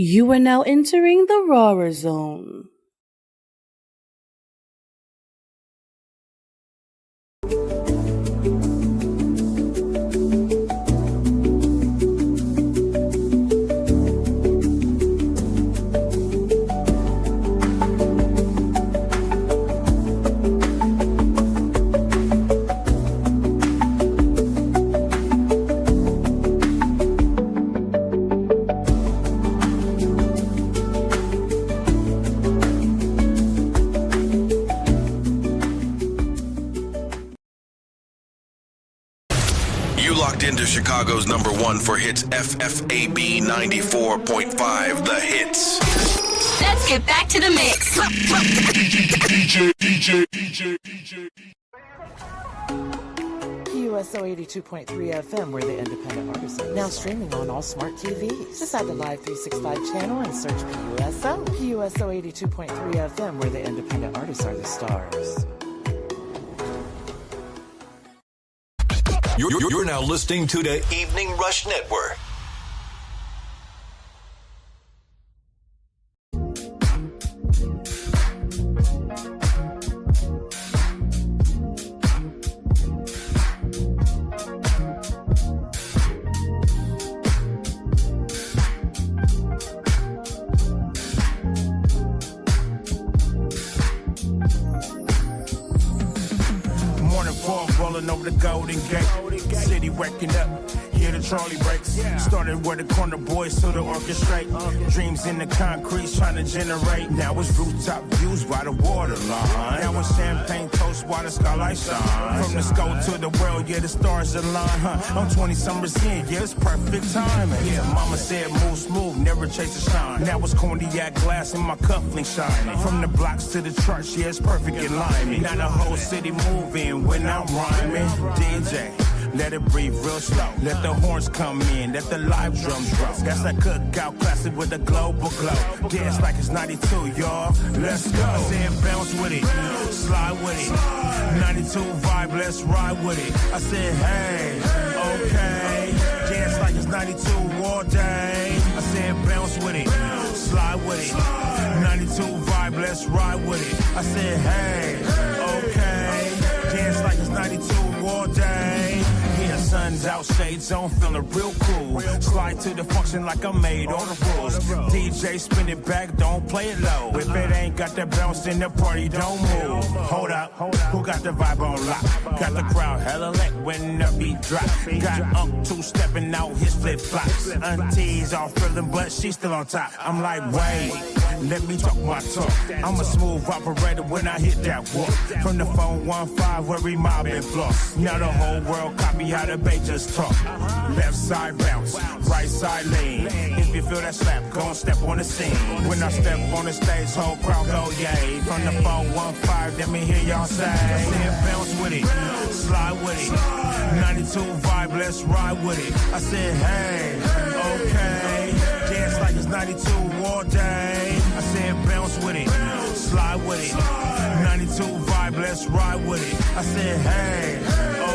You are now entering the Rawrrzone. Into Chicago's #1 for hits, FFAB 94.5, The Hits. Let's get back to the mix. DJ. PUSO 82.3 FM, we're the independent artists. Now streaming on all smart TVs. Just add the Live 365 channel and search PUSO. PUSO 82.3 FM, where the independent artists are the stars. You're now listening to the Evening Rush Network. Morning fog rolling over the Golden Gate. City waking up, hear the trolley brakes. Started where the corner boys to the orchestrate. Dreams in the concrete trying to generate. Now it's rooftop views by the waterline. Now it's champagne toast while the skylight shine. From the scope to the world, yeah, the stars align. I'm 20 summers in, yeah, it's perfect timing. Yeah, mama said move smooth, never chase the shine. Now it's cognac glass in my cufflink shining. From the blocks to the church, yeah, it's perfect alignment. Now the whole city moving when I'm rhyming. DJ, let it breathe real slow. Let the horns come in, let the live drums drop. That's that cookout classic with a global glow. Dance like it's 92, y'all. Let's go. I said bounce with it, slide with it. 92 vibe, let's ride with it. I said, hey, okay. Dance like it's 92 all day. I said bounce with it, slide with it. 92 vibe, let's ride with it. I said, hey, okay. Dance like it's 92 all day. Yeah, sun's out, shades on, feeling real cool. Slide to the function like I made all the rules. DJ spin it back, don't play it low. If it ain't got that bounce in the party, don't move. Hold up, who got the vibe on lock? Got the crowd hella lit when the beat drop. Got two-stepping out his flip-flops. Auntie's all feeling, but she's still on top. I'm like, wait, let me talk my talk. I'm a smooth operator when I hit that walk. From the phone 1-5 where we mobbing floss. Now the whole world copy how the bass just talk. Left side bounce, right side lean. If you feel that slap, go and step on the scene. When I step on the stage, whole crowd go yay. From the phone 1-5, let me hear y'all say. I said bounce with it, slide with it. 92 vibe, let's ride with it. I said hey, okay. Dance like it's 92 all day. I said bounce with it, slide with it. 92 vibe, let's ride with it. I said hey,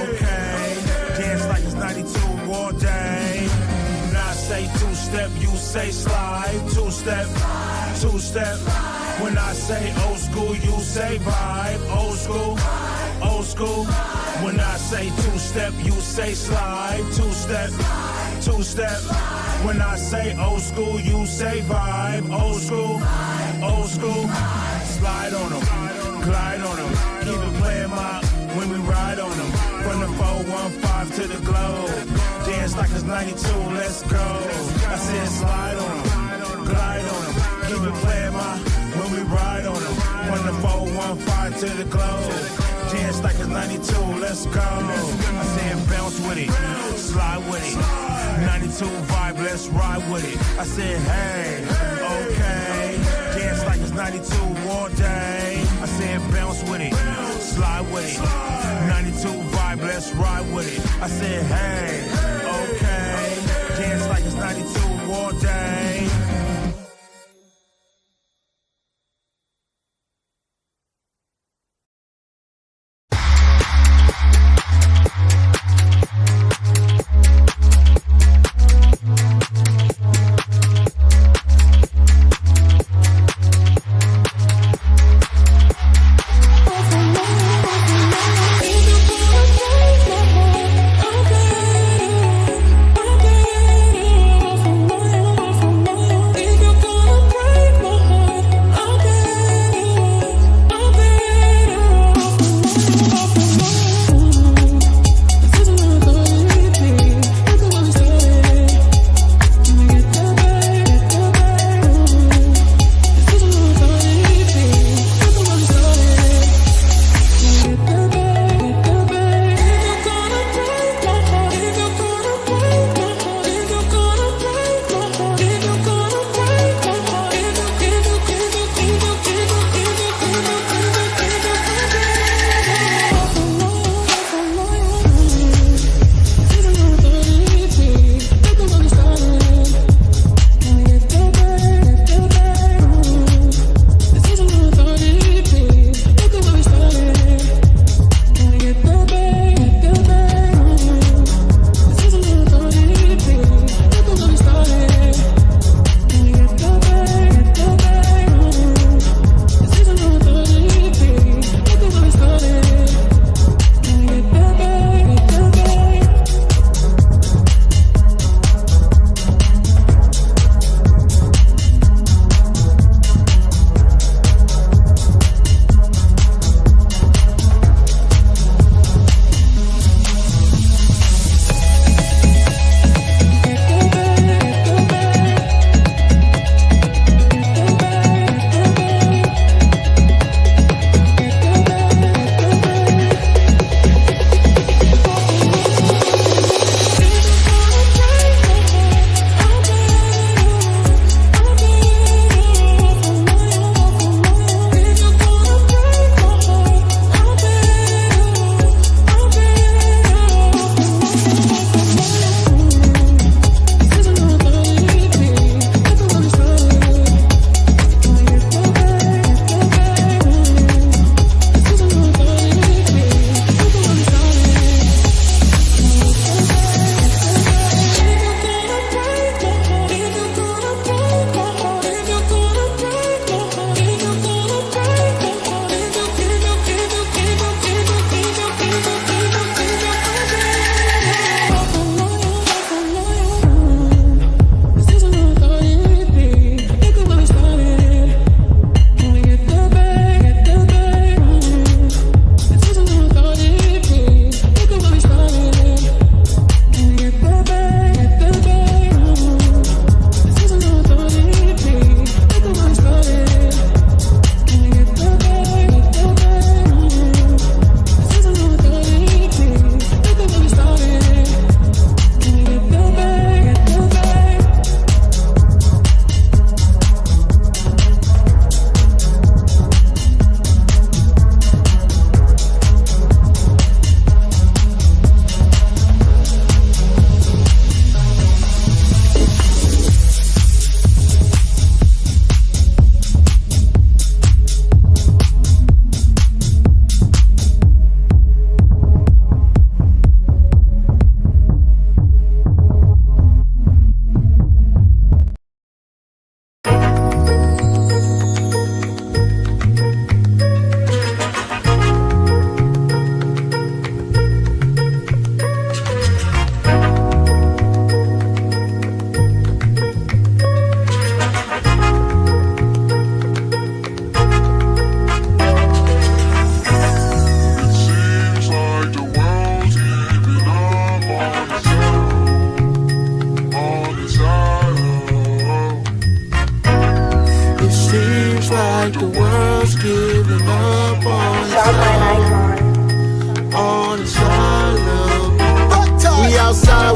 okay. Dance like it's 92 all day. When I say two-step, you say slide. Two-step, two-step. When I say old school, you say vibe. Old school, old school. When I say two-step, you say slide. Two-step, two-step. When I say old school, you say vibe. Old school, old school. Slide on them, glide on them. Keep it playing when we ride on them. From the 415 to the globe. Dance like it's 92, let's go. I said slide on them, glide on them. Keep it playing when we ride on them. From the 415 to the globe. Dance like it's 92, let's go. I said bounce with it, slide with it. 92 vibe, let's ride with it. I said hey, okay. Dance like it's 92 all day. I said bounce with it, slide with it. 92 vibe, let's ride with it. I said hey, okay. Dance like it's 92 all day.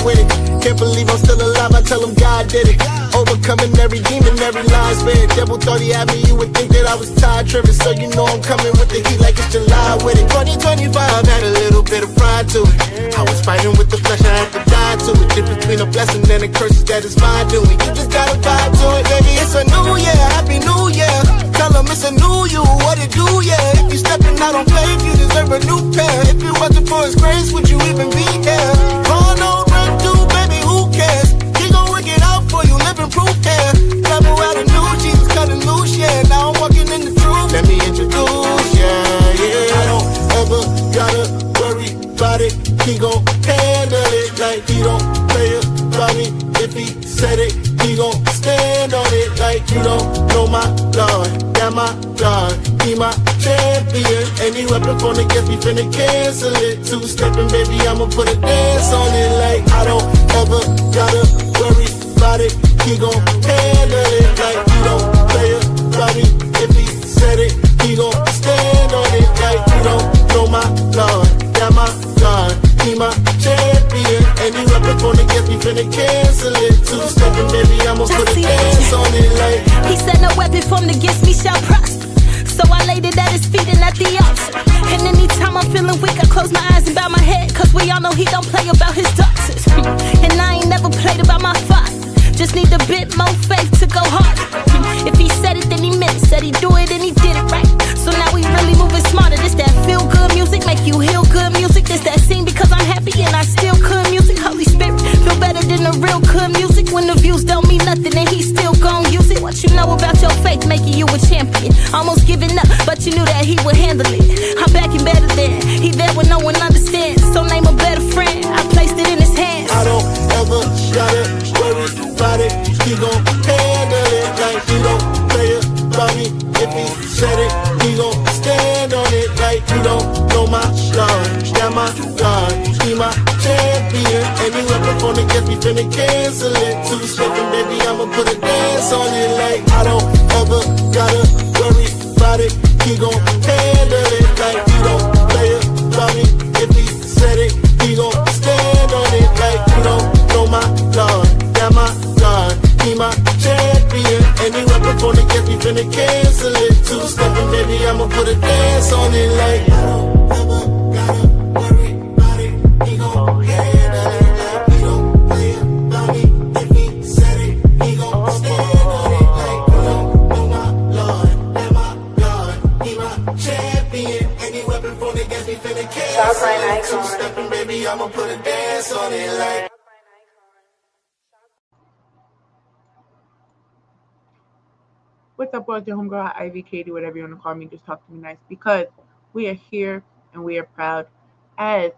with it. Can't believe I'm still alive, I tell him God did it. Overcoming every demon, every lie spit. Devil thought he had me, you would think that I was tired tripping. So you know I'm coming with the heat like it's July with it. 2025 had a little bit of pride to it. I was fighting with the flesh, I had to die to it. Difference between a blessing and a curse, that is my doing. You just gotta vibe to it, baby. It's a new year, happy new year. Tell them it's a new you, what it do, yeah. If you stepping out on faith, you deserve a new pair. If it wasn't for his grace, would you even be here? Oh no, breakthrough, baby, who cares? He gon' work it out for you, living proof here. Never had a new jeans, cutting loose, yeah. Now I'm walking in the truth. Let me introduce, yeah, yeah. I don't ever gotta worry about it. He gon' handle it like he don't play about me. If he said it, he gon' stand on it like you don't know my Lord. Yeah, my God, he my champion. Any weapon from against me finna cancel it. Two-stepping, baby, I'ma put a dance on it like I don't ever gotta worry about it. He gon' handle it like you don't play about me. If he said it, he gon' stand on it like you don't know my Lord. Yeah, my God, he my champion. Any weapon from against me finna cancel it. Two-stepping, baby, I'ma put a dance on it like. He said no weapon formed against me shall prosper. So I laid it at his feet and at the altar. And anytime I'm feeling weak, I close my eyes and bow my head. Cause we all know he don't play about his daughters. And I ain't never played about my father. Just need a bit more faith to go harder. If he said it, then he meant it. Said he do it and he did it right. So now we really moving smarter. This that feel good music, make you heal good music. This that sing because I'm happy and I still could music. Holy Spirit, feel better than the real good music. When the views don't mean nothing and he still gon' use it. What you know about your faith making you a champion. Almost giving up, but you knew that he would handle it. I'm back and better than he there when no one understands. So name a better friend, I placed it in his hands. I don't ever gotta worry about it. He gon' handle it like he don't play about me. If he said it, he gon' stand on it like you don't know my Lord. Yeah, my God, he my champion. Any weapon from against me finna cancel it. Two-stepping, baby, I'ma put a dance on it like I don't ever gotta worry about it. He gon' handle it like you don't play about me. If he said it, he gon' stand on it like you don't know my Lord. Yeah, my God, he my champion. Any weapon from against me finna cancel it. Two-stepping, baby, I'ma put a dance on it like I don't ever gotta worry about it. He gon' handle it like he don't play about me. If he said it, he gon' stand on it like you don't know my Lord. Yeah, my God, he my champion. Any weapon from against me finna cancel it. Two-stepping, baby, I'ma put a dance on it like. What's up, boys? Your homegirl, Ivy, Katie, whatever you want to call me. Just talk to me nice because we are here and we are proud as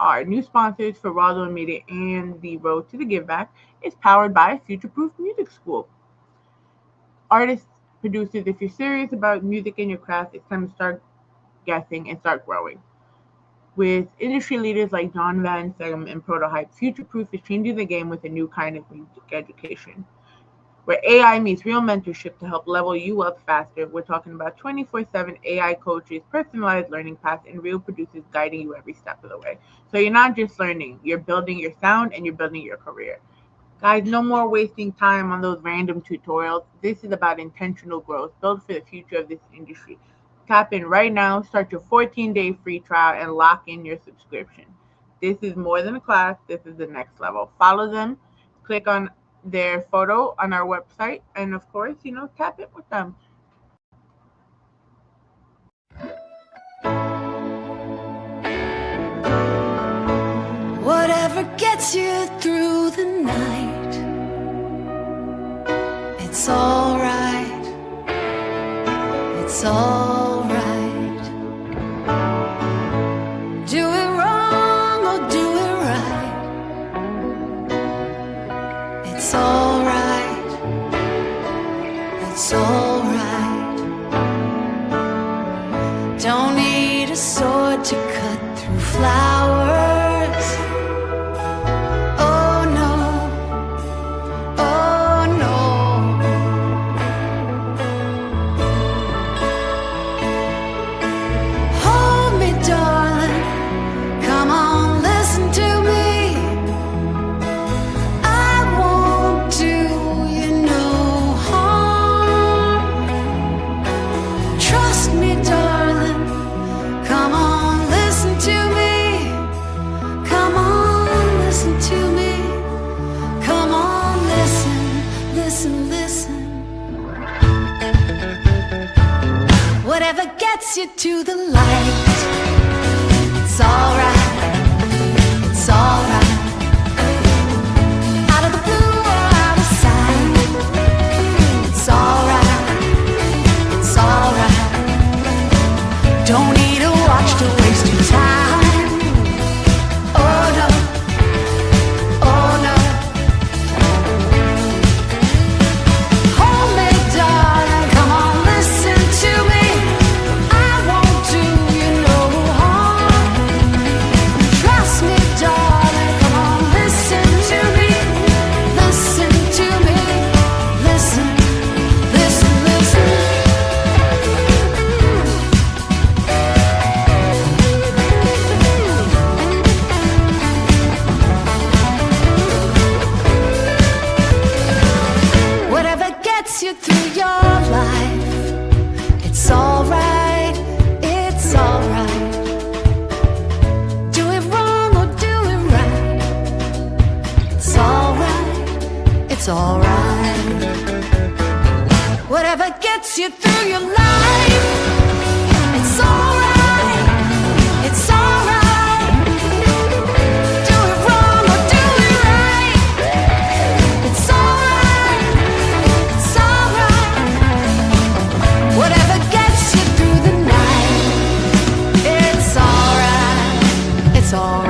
our new sponsors for Rawrrzone Media and the Road to the Give Back is powered by Future Proof Music School. Artists, producers, if you're serious about music and your craft, it's time to start guessing and start growing. With industry leaders like John Van Segem and Prototype, Future Proof is changing the game with a new kind of music education, where AI meets real mentorship to help level you up faster. We're talking about 24/7 AI coaches, personalized learning paths, and real producers guiding you every step of the way. So you're not just learning, you're building your sound and you're building your career. Guys, no more wasting time on those random tutorials. This is about intentional growth, built for the future of this industry. Tap in right now, start your 14-day free trial, and lock in your subscription. This is more than a class, this is the next level. Follow them, click on their photo on our website, and of course, tap it with them. Whatever gets you through the night, it's all right, it's all right. Do it wrong or do it right, it's all right, it's all right. Don't need a sword to cut through flowers. Oh no, oh no. Hold me, darling, come on, listen to me. it's alright. Whatever gets you through your life, it's alright, it's alright. Do it wrong or do it right, it's alright, it's alright. Whatever gets you through the night, it's alright, it's alright.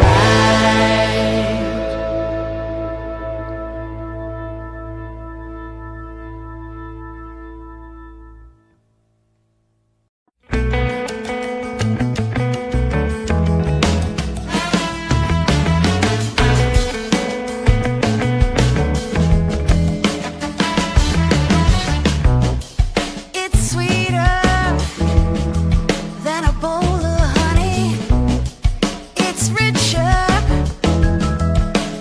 It's sweeter than a bowl of honey. It's richer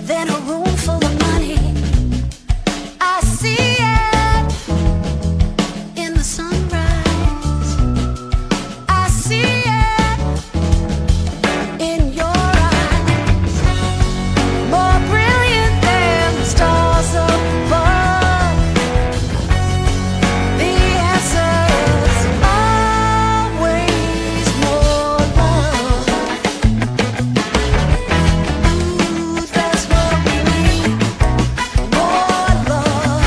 than a room full of money. I see it in the sunrise. I see it in your eyes. More brilliant than the stars above. The answer is always more love. Ooh, that's what we need. More love.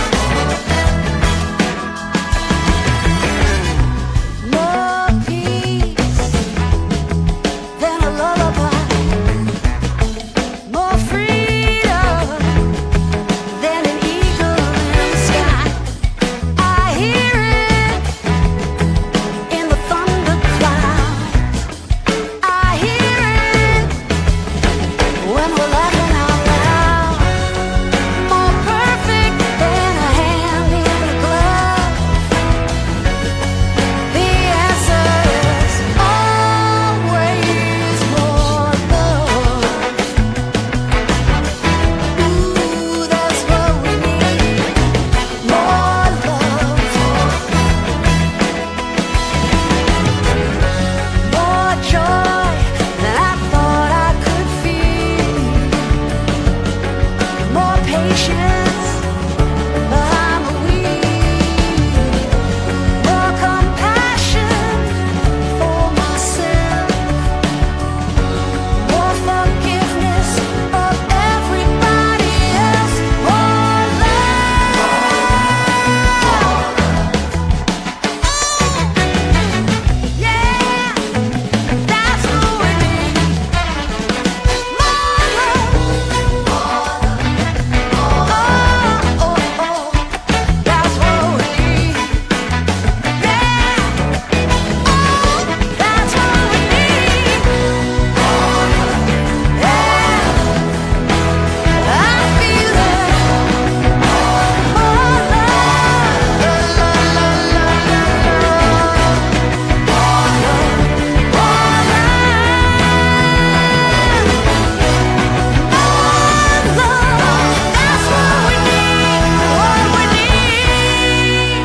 More peace than a lullaby. More freedom than an eagle in the sky. I hear it in the thunderclouds. I hear it when we're laughing out loud. More perfect than a hand in a glove. The answer is always more love. Ooh, that's what we need. More love. More joy than I thought I could feel. More patience behind the wheel. More compassion for myself. More forgiveness of everybody else. More love. Yeah, that's what we need. More love. Oh, oh, oh, that's what we need. Yeah, oh, that's what we need. Yeah, I feel it. More love. That's what we need. What we need.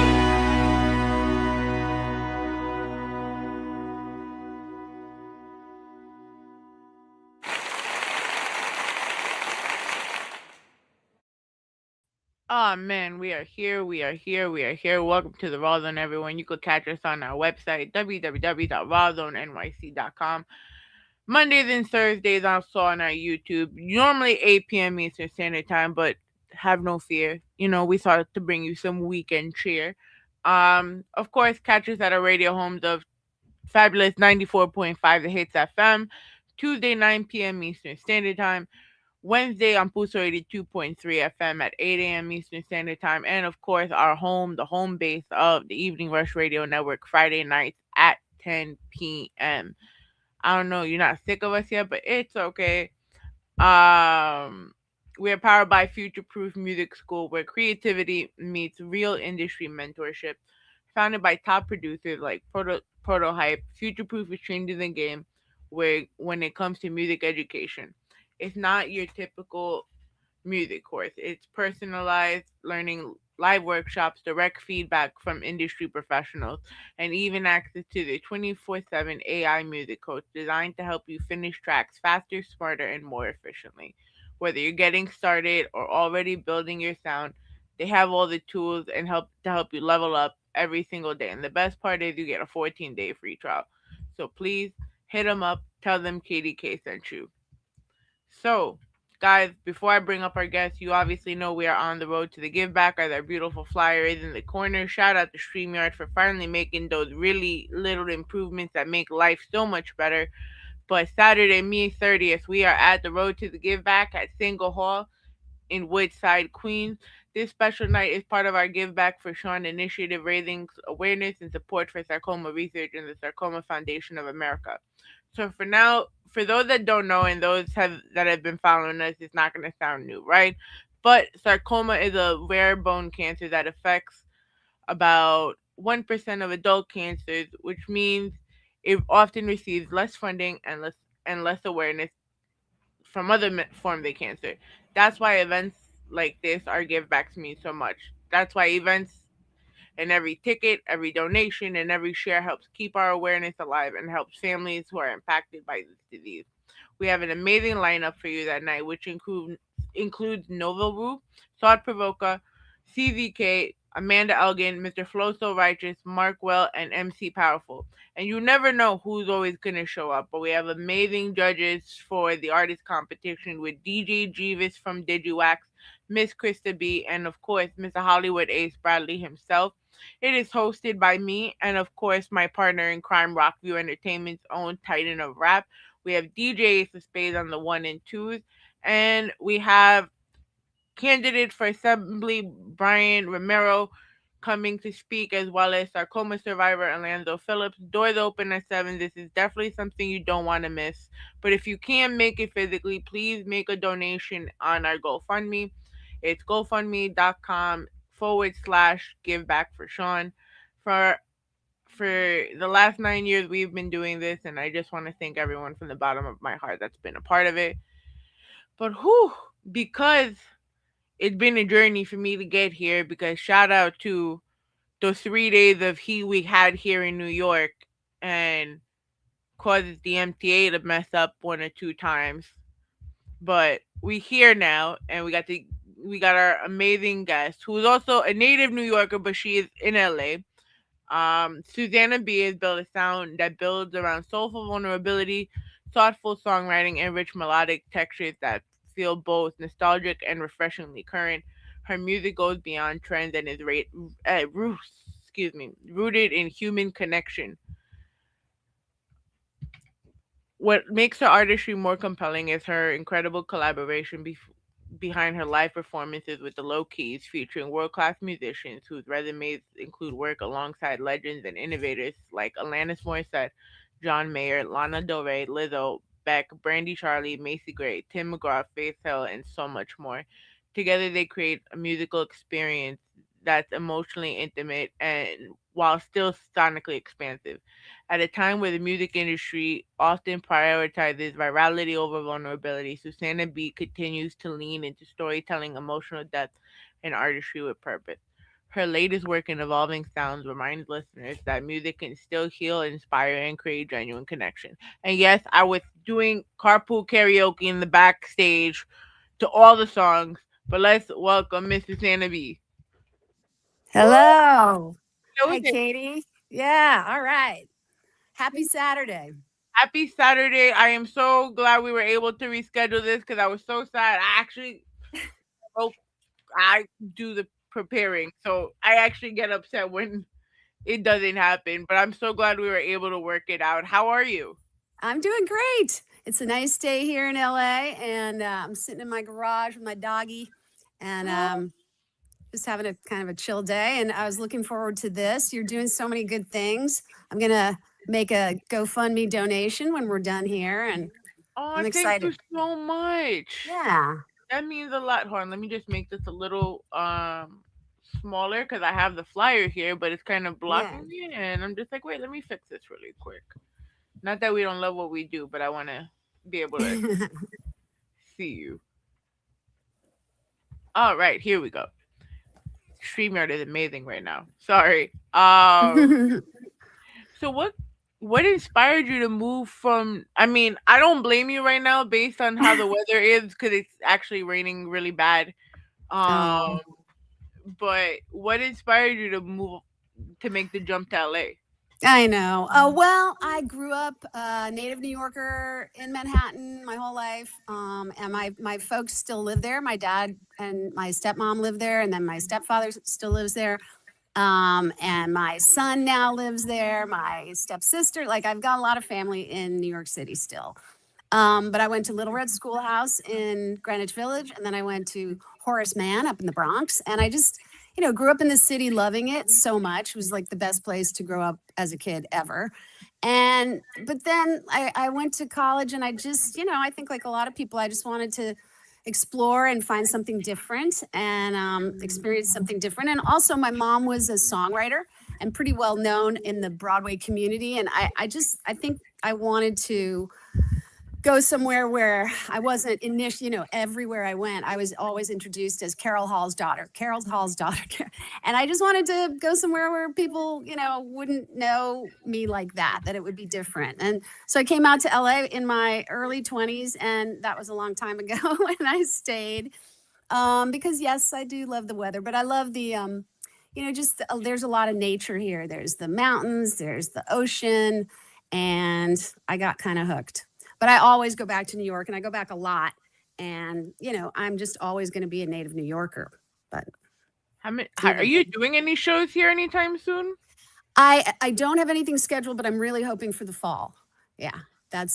Oh man, we are here, we are here, we are here. Welcome to the Rawrrzone, everyone. You could catch us on our website, www.rawrzonenyc.com. Mondays and Thursdays also on our YouTube, normally 8 p.m. Eastern Standard Time, but have no fear. We thought to bring you some weekend cheer. Of course, catch us at our radio homes of Fabulous 94.5 The Hits FM, Tuesday 9 p.m. Eastern Standard Time, Wednesday on Puso 82.3 FM at 8 a.m. Eastern Standard Time, and of course our home, the home base of the Evening Rush Radio Network, Friday nights at 10 p.m. I don't know, you're not sick of us yet, but it's okay. Um, we are powered by Future Proof Music School, where creativity meets real industry mentorship. Founded by top producers like Prototype, Future Proof is changing the game where when it comes to music education. It's not your typical music course. It's personalized learning, live workshops, direct feedback from industry professionals, and even access to the 24/7 AI music coach designed to help you finish tracks faster, smarter, and more efficiently. Whether you're getting started or already building your sound, They have all the tools and help you level up every single day. And the best part is you get a 14-day free trial. So please hit them up. Tell them KDK sent you. So, guys, before I bring up our guests, you obviously know we are on the road to the give back, as our beautiful flyer is in the corner. Shout out to StreamYard for finally making those really little improvements that make life so much better. But Saturday, May 30th, we are at the road to the give back at Single Hall in Woodside, Queens. This special night is part of our Give Back for Sean initiative, raising awareness and support for sarcoma research and the Sarcoma Foundation of America. So for now, for those that don't know and that have been following us, it's not going to sound new, right? But sarcoma is a rare bone cancer that affects about 1% of adult cancers, which means it often receives less funding and less awareness from other forms of cancer. That's why events like this are give back to me so much. That's why events and every ticket, every donation, and every share helps keep our awareness alive and helps families who are impacted by this disease. We have an amazing lineup for you that night, which includes Nova Roo, Sod Provoca, CVK, Amanda Elgin, Mr. Flo So Righteous, Mark Well, and MC Powerful. And you never know who's always going to show up, but we have amazing judges for the artist competition with DJ Jeeves from DigiWax, Miss Krista B, and of course, Mr. Hollywood Ace Bradley himself. It is hosted by me and, of course, my partner in crime, Rockview Entertainment's own Titan of Rap. We have DJ Ace of Spades on the one and twos, and we have candidate for Assembly Brian Romero coming to speak, as well as sarcoma survivor Orlando Phillips. Doors open at 7. This is definitely something you don't want to miss. But if you can't make it physically, please make a donation on our GoFundMe. It's gofundme.com/give back for Sean. For the last 9 years we've been doing this, and I just want to thank everyone from the bottom of my heart that's been a part of it. But whew, because it's been a journey for me to get here, because shout out to those 3 days of heat we had here in New York and causes the MTA to mess up one or two times. But we here now, and we got our amazing guest who is also a native New Yorker, but she is in LA. Susannah B has built a sound that builds around soulful vulnerability, thoughtful songwriting, and rich melodic textures that feel both nostalgic and refreshingly current. Her music goes beyond trends and is rooted in human connection. What makes her artistry more compelling is her incredible collaboration behind her live performances with the Low Keys, featuring world class musicians whose resumes include work alongside legends and innovators like Alanis Morissette, John Mayer, Lana Del Rey, Lizzo, Beck, Brandy Charlie, Macy Gray, Tim McGraw, Faith Hill, and so much more. Together, they create a musical experience that's emotionally intimate and while still sonically expansive. At a time where the music industry often prioritizes virality over vulnerability, Susanna B continues to lean into storytelling, emotional depth, and artistry with purpose. Her latest work in Evolving Sounds reminds listeners that music can still heal, inspire, and create genuine connection. And yes, I was doing carpool karaoke in the backstage to all the songs, but let's welcome Miss Susanna B. Hello. That was Hi, it. Katie. Yeah. All right. Happy Saturday. Happy Saturday. I am so glad we were able to reschedule this because I was so sad. Oh, I do the preparing, so I actually get upset when it doesn't happen. But I'm so glad we were able to work it out. How are you? I'm doing great. It's a nice day here in LA, and I'm sitting in my garage with my doggy and just having a kind of a chill day. And I was looking forward to this. You're doing so many good things. I'm going to make a GoFundMe donation when we're done here, and Oh, I'm thank you excited. so much. Yeah. That means a lot. Hold on, let me just make this a little smaller because I have the flyer here, but it's kind of Yeah. blocking me, and I'm just like, wait, let me fix this really quick. Not that we don't love what we do, but I want to be able to see you. All right, here we go. StreamYard is amazing right now. Sorry. So what inspired you to move from? I mean, I don't blame you right now based on how the weather is because it's actually raining really bad. Um, Oh, but what inspired you to make the jump to LA? I know. Well, I grew up native New Yorker in Manhattan my whole life, and my folks still live there. My dad and my stepmom live there, and then my stepfather still lives there. And my son now lives there. My stepsister, like I've got a lot of family in New York City still. But I went to Little Red Schoolhouse in Greenwich Village, and then I went to Horace Mann up in the Bronx. And I just, grew up in the city, loving it so much. It was like the best place to grow up as a kid ever. But then I went to college, and I just, I think like a lot of people, I just wanted to explore and find something different and experience something different. And also, my mom was a songwriter and pretty well known in the Broadway community. And I think I wanted to go somewhere where I wasn't everywhere I went, I was always introduced as Carol Hall's daughter. And I just wanted to go somewhere where people, wouldn't know me like that it would be different. And so I came out to LA in my early 20s, and that was a long time ago. And I stayed because yes, I do love the weather, but I love the, there's a lot of nature here. There's the mountains, there's the ocean, and I got kind of hooked. But I always go back to New York, and I go back a lot. And, I'm just always going to be a native New Yorker. But are you doing any shows here anytime soon? I don't have anything scheduled, but I'm really hoping for the fall. Yeah, that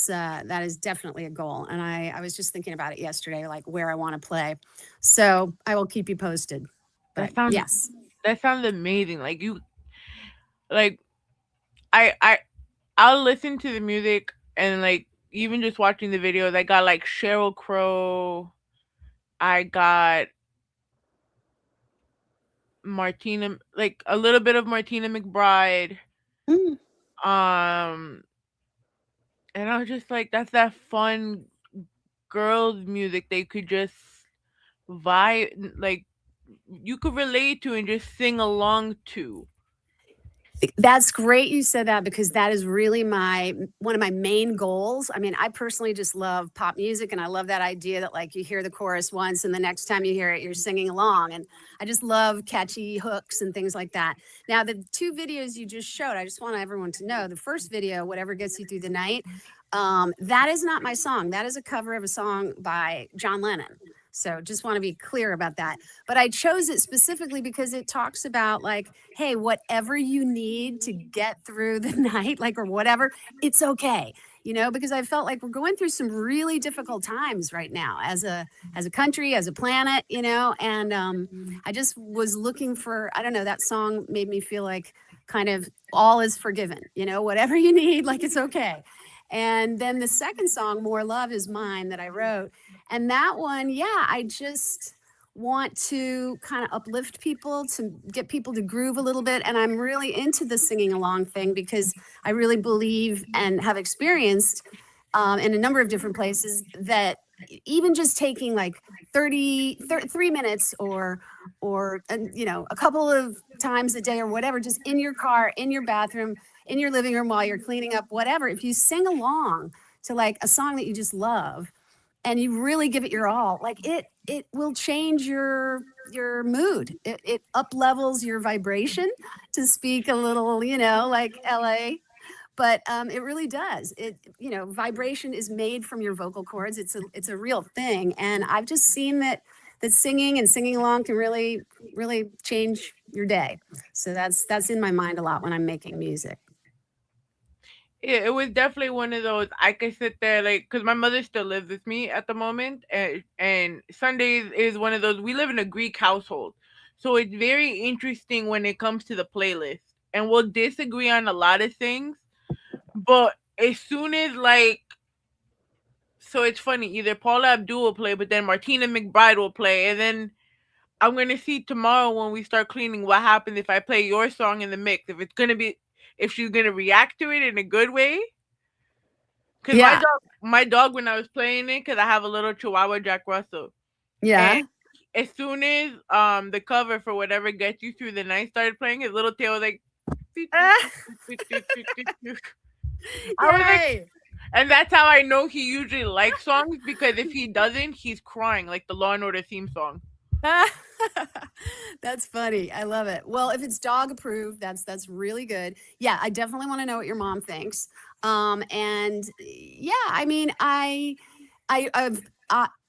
is definitely a goal. And I was just thinking about it yesterday, like where I want to play. So I will keep you posted. But yes. That sounds amazing. I'll listen to the music and like, even just watching the videos, I got like Sheryl Crow, I got Martina, like a little bit of Martina McBride. And I was just like, that's that fun girls music they could just vibe, like you could relate to and just sing along to. That's great you said that, because that is really one of my main goals. I mean, I personally just love pop music, and I love that idea that like you hear the chorus once and the next time you hear it, you're singing along. And I just love catchy hooks and things like that. Now, the two videos you just showed, I just want everyone to know the first video, Whatever Gets You Through the Night, that is not my song. That is a cover of a song by John Lennon. So just want to be clear about that. But I chose it specifically because it talks about like, hey, whatever you need to get through the night, like, or whatever, it's okay. Because I felt like we're going through some really difficult times right now as a country, as a planet, and I just was looking for, I don't know, that song made me feel like kind of all is forgiven, whatever you need, like it's okay. And then the second song, More Love Is Mine, that I wrote. And that one, I just want to kind of uplift people, to get people to groove a little bit. And I'm really into the singing along thing because I really believe and have experienced in a number of different places that even just taking like 3 minutes or a couple of times a day or whatever, just in your car, in your bathroom, in your living room while you're cleaning up, whatever, if you sing along to like a song that you just love and you really give it your all, like it will change your mood. It up levels your vibration, to speak a little, like LA. But it really does. Vibration is made from your vocal cords. It's a real thing. And I've just seen that singing and singing along can really, really change your day. So that's in my mind a lot when I'm making music. Yeah, it was definitely one of those. I could sit there, like, because my mother still lives with me at the moment, and Sundays is one of those. We live in a Greek household, so it's very interesting when it comes to the playlist, and we'll disagree on a lot of things. But as soon as so it's funny. Either Paula Abdul will play, but then Martina McBride will play, and then I'm gonna see tomorrow when we start cleaning what happens if I play your song in the mix. If she's gonna react to it in a good way. Because my dog, when I was playing it, because I have a little Chihuahua Jack Russell. Yeah. And as soon as the cover for Whatever Gets You Through the Night started playing, his little tail was like. And that's how I know he usually likes songs, because if he doesn't, he's crying like the Law and Order theme song. That's funny. I love it. Well, if it's dog approved, that's really good. Yeah, I definitely want to know what your mom thinks. And yeah, I mean, I've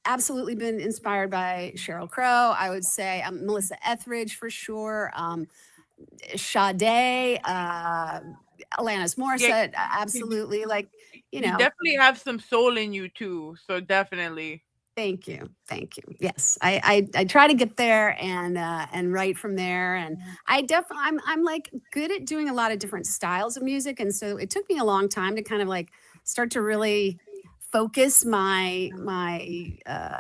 absolutely been inspired by Sheryl Crow. I would say Melissa Etheridge for sure. Sade, Alanis Yeah, Morissette, you absolutely. Like, you you know, definitely have some soul in you too. So definitely. thank you. Thank you. Yes. I try to get there and write from there. And I definitely I'm like good at doing a lot of different styles of music. And so it took me a long time to kind of like start to really focus my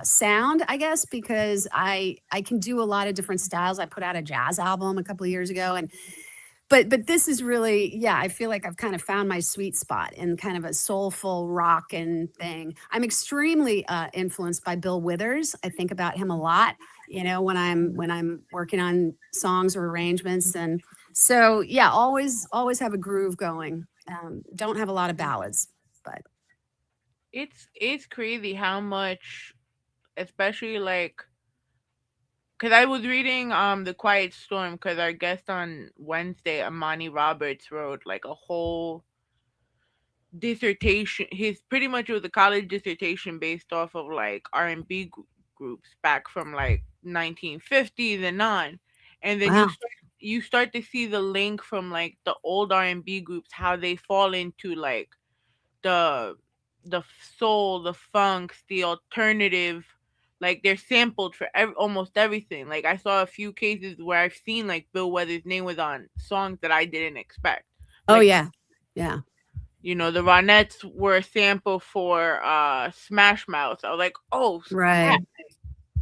sound, I guess, because I can do a lot of different styles. I put out a jazz album a couple of years ago, and but this is really, yeah, I feel like I've kind of found my sweet spot in kind of a soulful rock and thing. I'm extremely influenced by Bill Withers. I think about him a lot, you know, when I'm working on songs or arrangements. And so yeah, always have a groove going. Don't have a lot of ballads, but It's crazy how much, especially like, because I was reading The Quiet Storm, because our guest on Wednesday, Amani Roberts, wrote like a whole dissertation. His pretty much it was a college dissertation based off of like R&B groups back from like 1950s and on. And then wow. you start to see the link from like the old R&B groups, how they fall into like the soul, the funk, the alternative. Like they're sampled for almost everything. Like I saw a few cases where I've seen like Bill Withers' name was on songs that I didn't expect. Oh Like, yeah. Yeah. you know, the Ronettes were a sample for Smash Mouth. I was like, oh Right.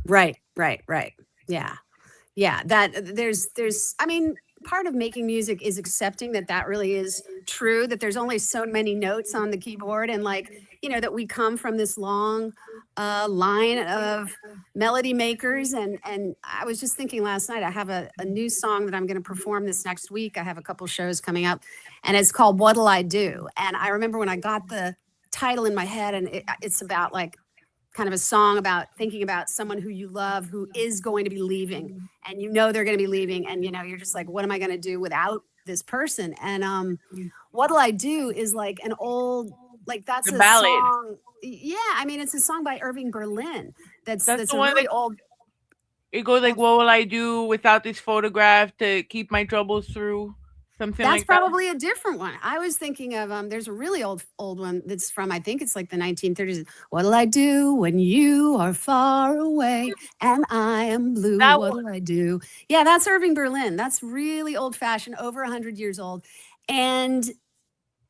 snap. Right. Yeah. Yeah, that there's I mean, part of making music is accepting that that really is true, that there's only so many notes on the keyboard, and like, you know, that we come from this long line of melody makers. And I was just thinking last night, I have a new song that I'm going to perform this next week. I have a couple shows coming up, and it's called What'll I Do? And I remember when I got the title in my head, and it's about like kind of a song about thinking about someone who you love who is going to be leaving, and you know they're going to be leaving, and you know you're just like, what am I going to do without this person? And What'll I Do is like an old, like that's The a ballad. song. Yeah, I mean it's a song by Irving Berlin. That's That's that's the a one really that old. it goes like, what will I do without this photograph to keep my troubles through? Something That's like that. probably a different one. I was thinking of there's a really old one that's from, I think it's like the 1930s. What'll I do when you are far away and I am blue? That one. What'll I do? Yeah, that's Irving Berlin. That's really old fashioned, over 100 years old. And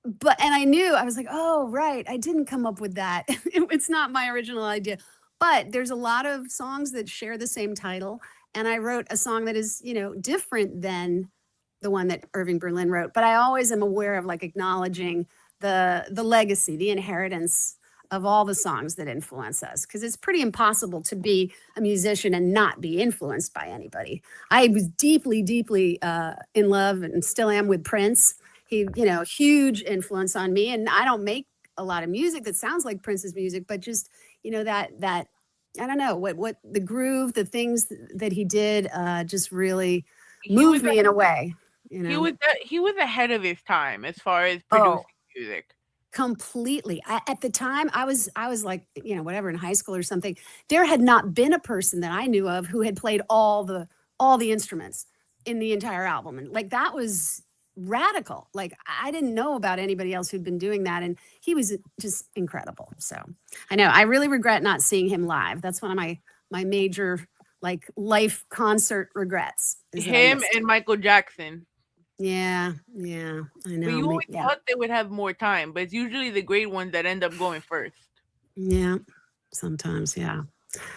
and I knew, I was like, oh right, I didn't come up with that. It's not my original idea. But there's a lot of songs that share the same title. And I wrote a song that is, you know, different than the one that Irving Berlin wrote. But I always am aware of like acknowledging the legacy, the inheritance of all the songs that influence us, because it's pretty impossible to be a musician and not be influenced by anybody. I was deeply in love and still am with Prince. He, you know, huge influence on me. And I don't make a lot of music that sounds like Prince's music, but just, you know, that I don't know what the groove, the things that he did just really He moved was me in a way, you know. he was ahead of his time as far as Oh, producing music. completely. At the time, I was like, you know, whatever, in high school or something. There had not been a person that I knew of who had played all the instruments in the entire album, and like that was radical. Like I didn't know about anybody else who'd been doing that, and he was just incredible. So I know I really regret not seeing him live. That's one of my major like life concert regrets, is that I Him missed and him. Michael Jackson. Yeah, I But know. you always Yeah. thought they would have more time, but it's usually the great ones that end up going first. Yeah, sometimes, yeah.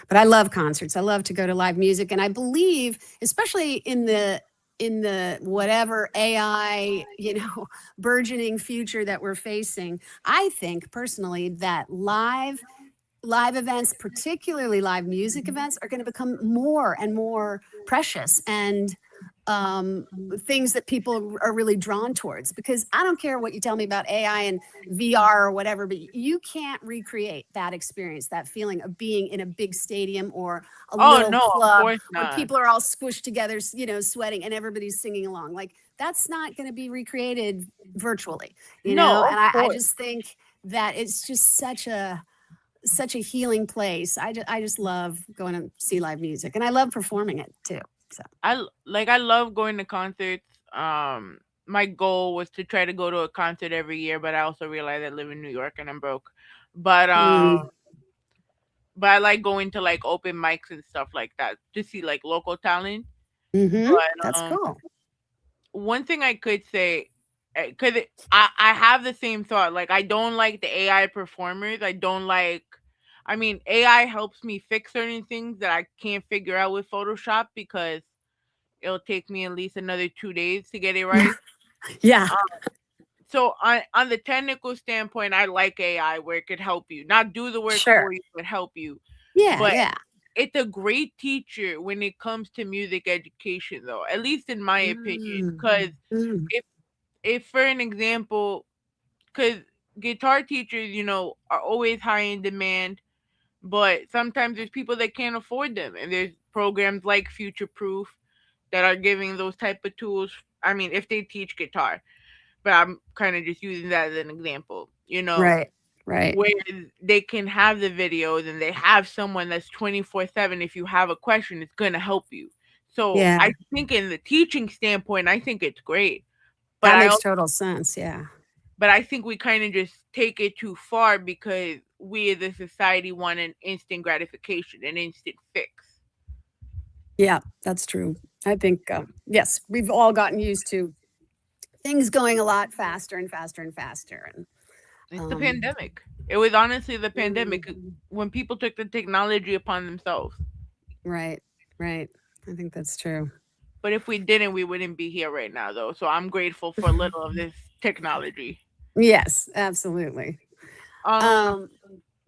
But I love concerts. I love to go to live music, and I believe, especially in the whatever AI, you know, burgeoning future that we're facing, I think personally that live events, particularly live music events, are going to become more and more precious. And things that people are really drawn towards, because I don't care what you tell me about AI and VR or whatever, but you can't recreate that experience, that feeling of being in a big stadium or a Oh little no, of club course where not. people are all squished together, sweating and everybody's singing along. Like that's not going to be recreated virtually, No, and of I course. just think that it's just such a healing place. I just love going to see live music, and I love performing it too. So I love going to concerts. My goal was to try to go to a concert every year, but I also realized I live in New York and I'm broke. But mm, but I like going to like open mics and stuff like that to see like local talent. But that's cool. one thing I could say, because I have the same thought. Like I don't like the AI performers. I don't like. I mean, AI helps me fix certain things that I can't figure out with Photoshop because it'll take me at least another 2 days to get it right. Yeah, So on the technical standpoint, I like AI where it could help you, not do the work sure. for you, but help you. Yeah, But yeah. it's a great teacher when it comes to music education, though, at least in my opinion. Mm, Because mm. if for an example, because guitar teachers, are always high in demand, but sometimes there's people that can't afford them, and there's programs like Future Proof that are giving those type of tools. I mean, if they teach guitar, but I'm kind of just using that as an example, Right, right. where they can have the videos and they have someone that's 24/7. If you have a question, it's going to help you. So Yeah, I think in the teaching standpoint, I think it's great. But that I makes also, total sense. Yeah. but I think we kind of just take it too far because we as a society want an instant gratification, an instant fix. Yeah, that's true. I think, yes, we've all gotten used to things going a lot faster and faster and faster. And It's the um, pandemic. It was honestly the pandemic mm, when people took the technology upon themselves. right, right. I think that's true. But if we didn't, we wouldn't be here right now, though. So I'm grateful for a little of this technology. Yes, absolutely. Um, Um,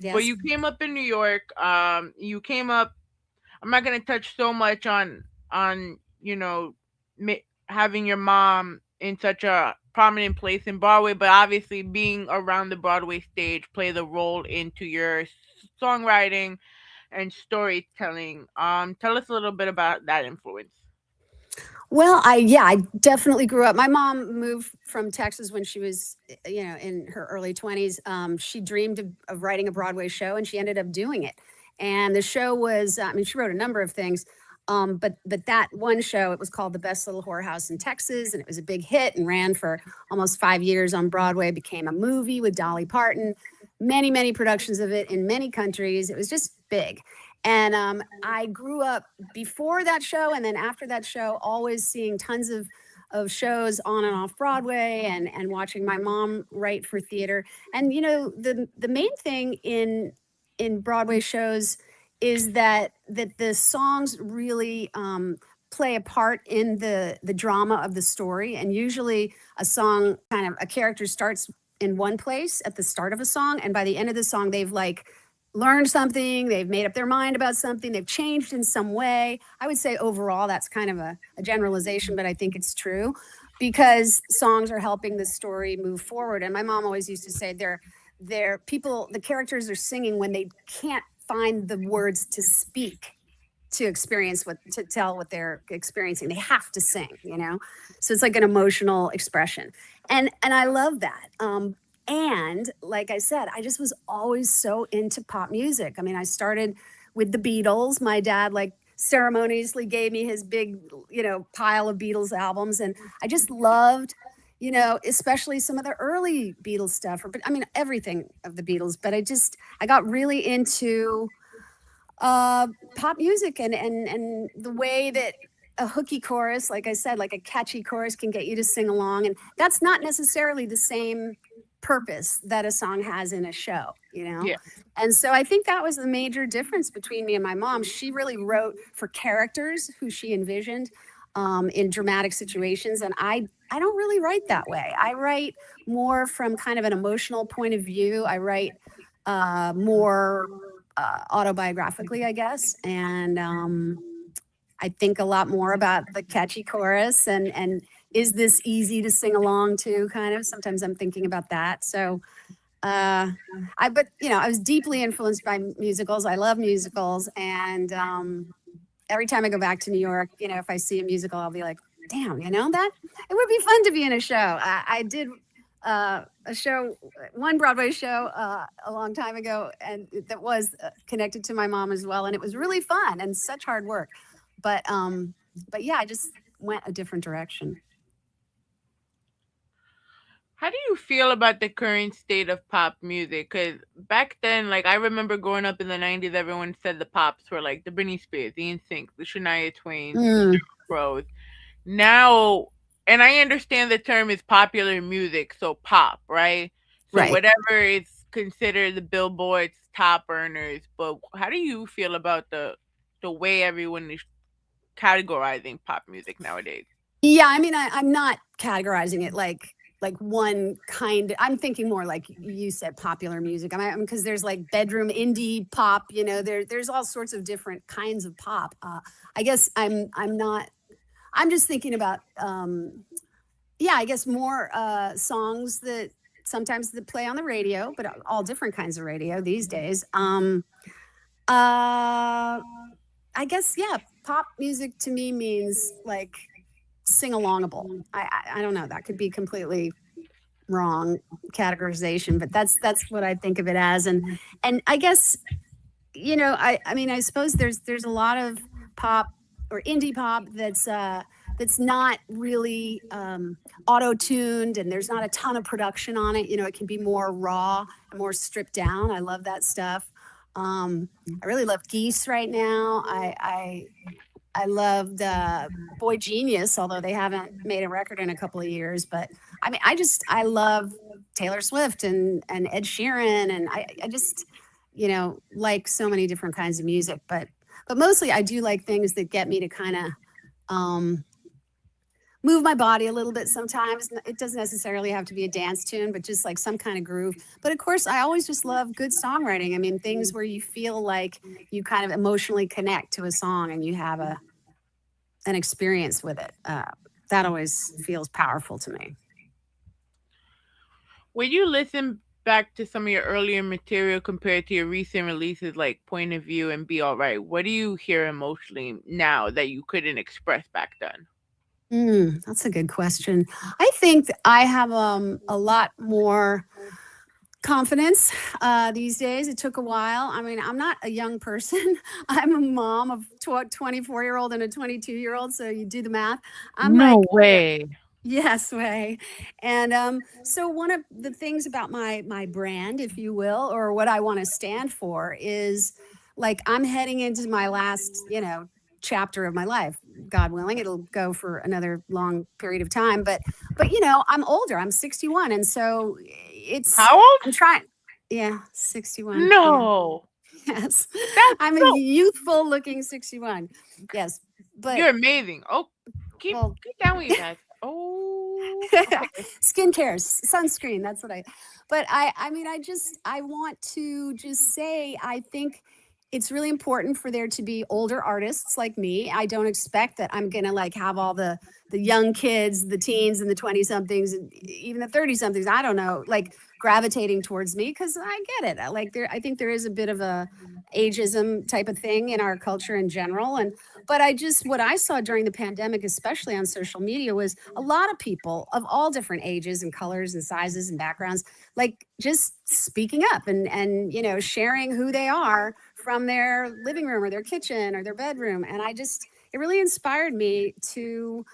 but yes. you came up in New York. You came up. I'm not gonna touch so much on having your mom in such a prominent place in Broadway, but obviously being around the Broadway stage plays a role into your songwriting and storytelling. Tell us a little bit about that influence. Well, I definitely grew up. My mom moved from Texas when she was, in her early 20s. She dreamed of writing a Broadway show, and she ended up doing it. And the show was, I mean, she wrote a number of things, but that one show, it was called The Best Little Whorehouse in Texas, and it was a big hit and ran for almost 5 years on Broadway. Became a movie with Dolly Parton. Many productions of it in many countries. It was just big. And I grew up before that show and then after that show, always seeing tons of shows on and off Broadway and watching my mom write for theater. And the main thing in Broadway shows is that the songs really play a part in the drama of the story. And usually a character starts in one place at the start of a song, and by the end of the song, they've like learned something, they've made up their mind about something, they've changed in some way. I would say overall that's kind of a generalization, but I think it's true because songs are helping the story move forward. And my mom always used to say the characters are singing when they can't find the words to speak to tell what they're experiencing. They have to sing. So it's like an emotional expression. And I love that. And like I said, I just was always so into pop music. I mean, I started with the Beatles. My dad like ceremoniously gave me his big, pile of Beatles albums. And I just loved, especially some of the early Beatles stuff, but I mean, everything of the Beatles. But I got really into pop music and the way that a hooky chorus, like I said, like a catchy chorus can get you to sing along. And that's not necessarily the same purpose that a song has in a show. Yeah. And so I think that was the major difference between me and my mom. She really wrote for characters who she envisioned in dramatic situations. And I don't really write that way. I write more from kind of an emotional point of view. I write more autobiographically, I guess. And I think a lot more about the catchy chorus and is this easy to sing along to, kind of. Sometimes I'm thinking about that. So but I was deeply influenced by musicals. I love musicals, and every time I go back to New York, if I see a musical, I'll be like, damn, that it would be fun to be in a show. I did a show, one Broadway show a long time ago, and that was connected to my mom as well, and it was really fun and such hard work. But yeah, I just went a different direction. How do you feel about the current state of pop music? Because back then, like, I remember growing up in the 90s, everyone said the pops were like the Britney Spears, the NSYNC, the Shania Twains, the Rose. Now, and I understand the term is popular music, so pop, right? So Right. whatever is considered the Billboard's top earners. But how do you feel about the way everyone is categorizing pop music nowadays? Yeah, I mean, I'm not categorizing it like one kind. I'm thinking more like you said, popular music. I mean, because there's like bedroom indie pop. There's all sorts of different kinds of pop. I guess I'm not. I'm just thinking about I guess more songs that sometimes that play on the radio, but all different kinds of radio these days. I guess pop music to me means like sing-alongable. I don't know. That could be completely wrong categorization, but that's what I think of it as. And I guess I mean, I suppose there's a lot of pop or indie pop that's not really auto-tuned, and there's not a ton of production on it. It can be more raw and more stripped down. I love that stuff. I really love Geese right now. I loved Boy Genius, although they haven't made a record in a couple of years. But I mean, I love Taylor Swift and Ed Sheeran, and I just like so many different kinds of music. But mostly I do like things that get me to kind of move my body a little bit sometimes. It doesn't necessarily have to be a dance tune, but just like some kind of groove. But of course, I always just love good songwriting. I mean, things where you feel like you kind of emotionally connect to a song and you have an experience with it. That always feels powerful to me. When you listen back to some of your earlier material compared to your recent releases like Point of View and Be Alright, what do you hear emotionally now that you couldn't express back then? That's a good question. I think I have a lot more confidence these days. It took a while. I mean, I'm not a young person. I'm a mom of 24-year-old and a 22-year-old. So you do the math. I'm No like, way. yes, way. And so one of the things about my brand, if you will, or what I want to stand for is like I'm heading into my last, chapter of my life. God willing, it'll go for another long period of time. But I'm older. I'm 61, and so it's How old? I'm trying. Yeah, 61. No. Yeah. Yes, That's I'm a youthful looking 61. Yes, but You're amazing. Oh, keep well, down with you guys. Oh. skincare, sunscreen. That's what but I mean, I want to just say, I think it's really important for there to be older artists like me. I don't expect that I'm gonna like have all the young kids, the teens and the 20 somethings, and even the 30 somethings, I don't know, like gravitating towards me, because I get it. I think there is a bit of a ageism type of thing in our culture in general. But what I saw during the pandemic, especially on social media, was a lot of people of all different ages and colors and sizes and backgrounds, like just speaking up and sharing who they are from their living room or their kitchen or their bedroom. And it really inspired me to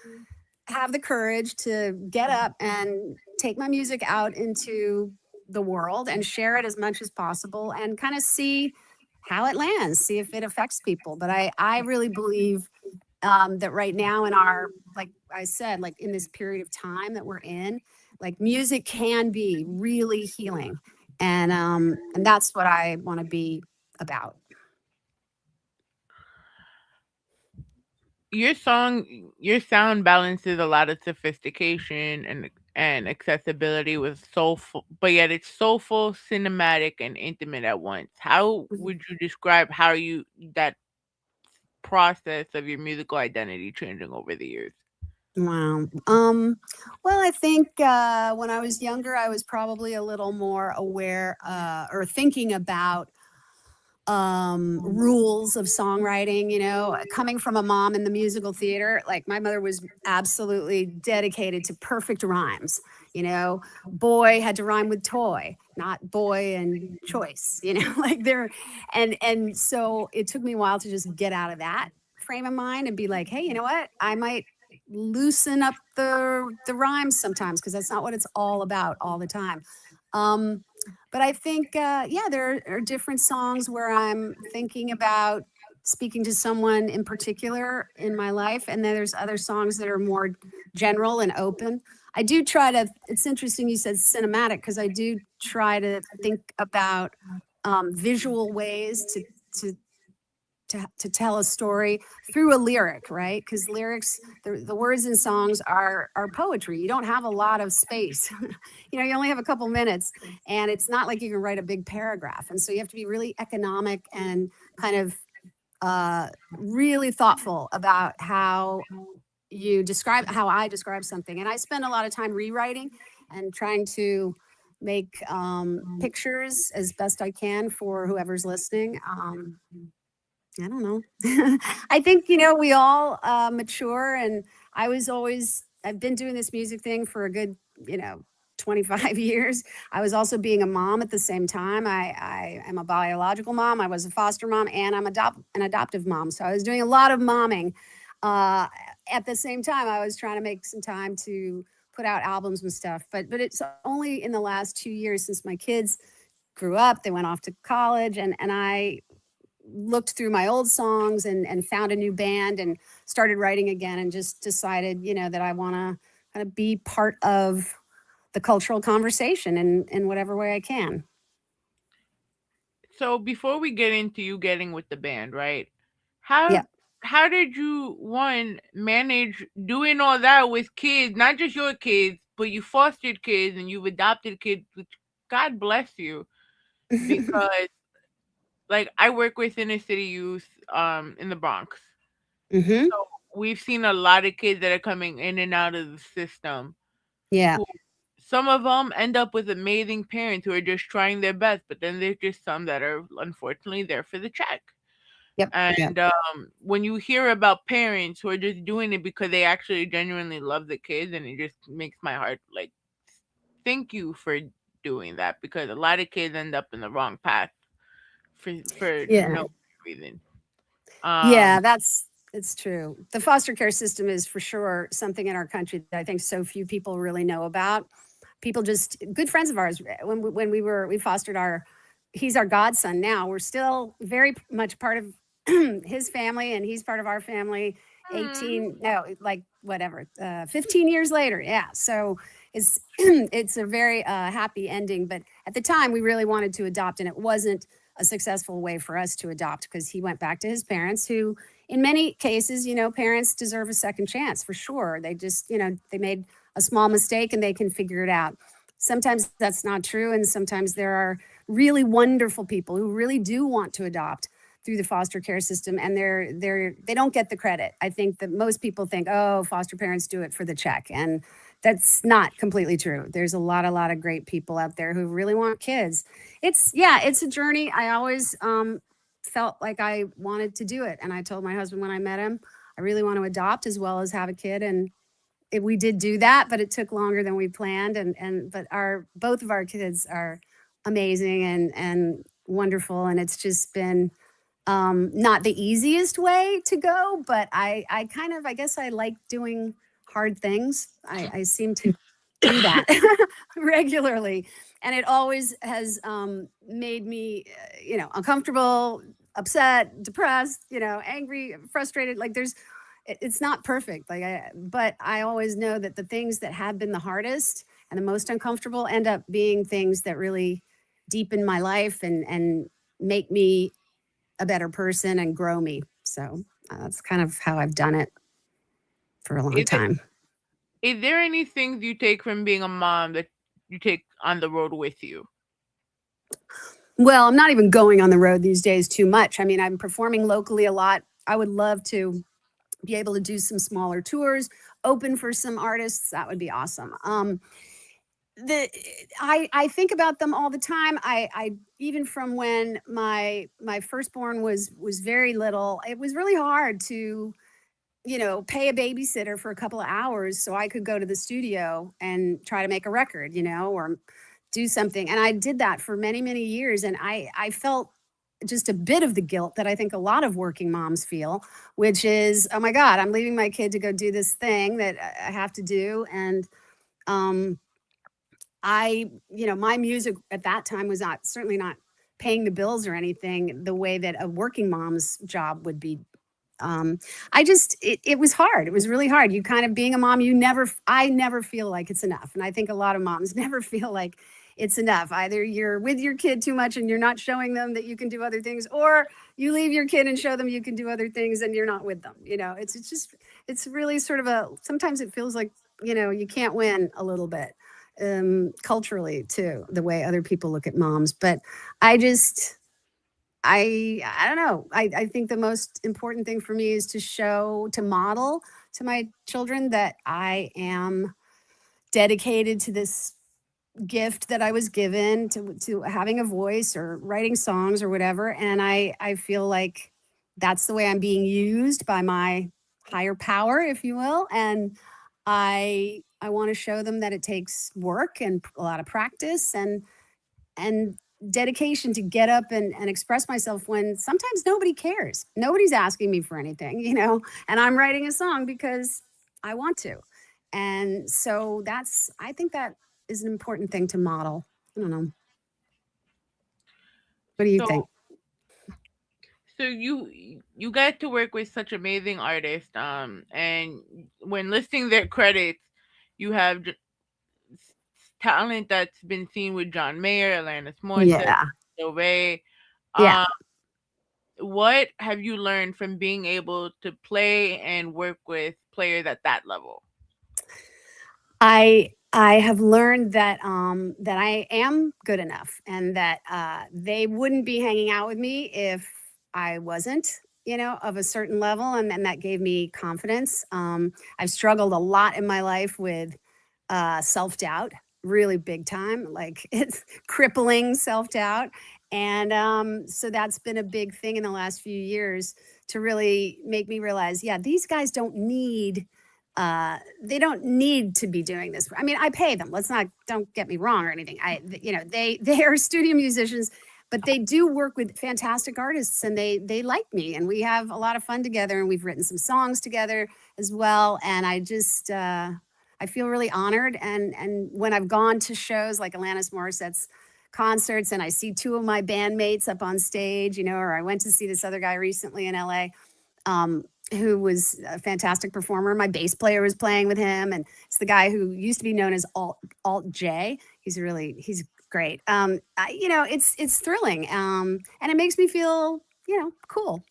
have the courage to get up and take my music out into the world and share it as much as possible and kind of see how it lands, see if it affects people. But I really believe that right now in our, like I said, like in this period of time that we're in, like music can be really healing. And that's what I want to be about. Your sound balances a lot of sophistication and accessibility with soulful, but yet it's soulful, cinematic, and intimate at once. How would you describe how that process of your musical identity changing over the years? Wow. Well, I think when I was younger, I was probably a little more aware or thinking about rules of songwriting, coming from a mom in the musical theater. Like my mother was absolutely dedicated to perfect rhymes. Boy had to rhyme with toy, not boy and choice, like there. And so it took me a while to just get out of that frame of mind and be like, hey, you know what, I might loosen up the rhymes sometimes, because that's not what it's all about all the time. But I think, yeah, there are different songs where I'm thinking about speaking to someone in particular in my life. And then there's other songs that are more general and open. I do try to, it's interesting you said cinematic, because I do try to think about visual ways to tell a story through a lyric, right? Because lyrics, the words in songs are poetry. You don't have a lot of space. You only have a couple minutes, and it's not like you can write a big paragraph. And so you have to be really economic and kind of really thoughtful about how I describe something. And I spend a lot of time rewriting and trying to make pictures as best I can for whoever's listening. I don't know. I think, we all mature, and I've been doing this music thing for a good, 25 years. I was also being a mom at the same time. I am a biological mom. I was a foster mom, and I'm an adoptive mom. So I was doing a lot of momming. At the same time, I was trying to make some time to put out albums and stuff. But it's only in the last 2 years since my kids grew up, they went off to college, and I looked through my old songs and found a new band and started writing again, and just decided, that I want to kind of be part of the cultural conversation in whatever way I can. So before we get into you getting with the band, right? How Yeah. how did you manage doing all that with kids, not just your kids, but you fostered kids and you've adopted kids, which God bless you, because like I work with inner city youth in the Bronx. Mm-hmm. So we've seen a lot of kids that are coming in and out of the system. Yeah. Who, some of them end up with amazing parents who are just trying their best, but then there's just some that are unfortunately there for the check. Yep. Yep. And when you hear about parents who are just doing it because they actually genuinely love the kids, and it just makes my heart like, thank you for doing that, because a lot of kids end up in the wrong path for Yeah. no reason. Yeah, it's true. The foster care system is for sure something in our country that I think so few people really know about. People just, good friends of ours, when we fostered he's our godson now. We're still very much part of his family, and he's part of our family. 15 years later. Yeah. So it's it's a very happy ending. But at the time, we really wanted to adopt, and it wasn't a successful way for us to adopt, because he went back to his parents, who in many cases, parents deserve a second chance for sure. They just, they made a small mistake and they can figure it out. Sometimes that's not true. And sometimes there are really wonderful people who really do want to adopt through the foster care system, and they don't get the credit. I think that most people think, oh, foster parents do it for the check. And that's not completely true. There's a lot of great people out there who really want kids. It's a journey. I always felt like I wanted to do it. And I told my husband when I met him, I really want to adopt as well as have a kid. And we did do that, but it took longer than we planned. But both of our kids are amazing and wonderful. And it's just been not the easiest way to go, but I guess I like doing hard things. I seem to do that regularly, and it always has made me uncomfortable, upset, depressed, angry, frustrated. Like it's not perfect, but I always know that the things that have been the hardest and the most uncomfortable end up being things that really deepen my life and make me a better person and grow me. So that's kind of how I've done it for a long time. Is there any things you take from being a mom that you take on the road with you? Well, I'm not even going on the road these days too much. I mean, I'm performing locally a lot I would love to be able to do some smaller tours, open for some artists. That would be awesome. The I think about them all the time. I even from when my firstborn was very little, it was really hard to pay a babysitter for a couple of hours so I could go to the studio and try to make a record, or do something. And I did that for many, many years. And I felt just a bit of the guilt that I think a lot of working moms feel, which is, oh my God, I'm leaving my kid to go do this thing that I have to do. And um, my music at that time was certainly not paying the bills or anything the way that a working mom's job would be. It was hard. It was really hard. You kind of being a mom, I never feel like it's enough. And I think a lot of moms never feel like it's enough. Either you're with your kid too much and you're not showing them that you can do other things, or you leave your kid and show them you can do other things and you're not with them. It's really sort of sometimes it feels like, you can't win a little bit, culturally too, the way other people look at moms. But I just, I don't know. I think the most important thing for me is to model to my children that I am dedicated to this gift that I was given to having a voice or writing songs or whatever. And I feel like that's the way I'm being used by my higher power, if you will. And I want to show them that it takes work and a lot of practice and dedication to get up and express myself when sometimes nobody cares. Nobody's asking me for anything, and I'm writing a song because I want to. And so I think that is an important thing to model. I don't know. What do you think? So you get to work with such amazing artists, and when listing their credits, you have talent that's been seen with John Mayer, Alanis Morissette, Yeah. Ray. Yeah. Um, what have you learned from being able to play and work with players at that level? I have learned that that I am good enough, and that they wouldn't be hanging out with me if I wasn't, of a certain level, and that gave me confidence. I've struggled a lot in my life with self doubt, really big time, like it's crippling self doubt, and so that's been a big thing in the last few years to really make me realize, yeah, these guys they don't need to be doing this. I mean, I pay them. Don't get me wrong or anything. They are studio musicians, but they do work with fantastic artists, and they like me, and we have a lot of fun together, and we've written some songs together as well. And I feel really honored. And when I've gone to shows like Alanis Morissette's concerts, and I see two of my bandmates up on stage, or I went to see this other guy recently in LA. Who was a fantastic performer. My bass player was playing with him, and it's the guy who used to be known as Alt J. He's great. It's thrilling, and it makes me feel, cool.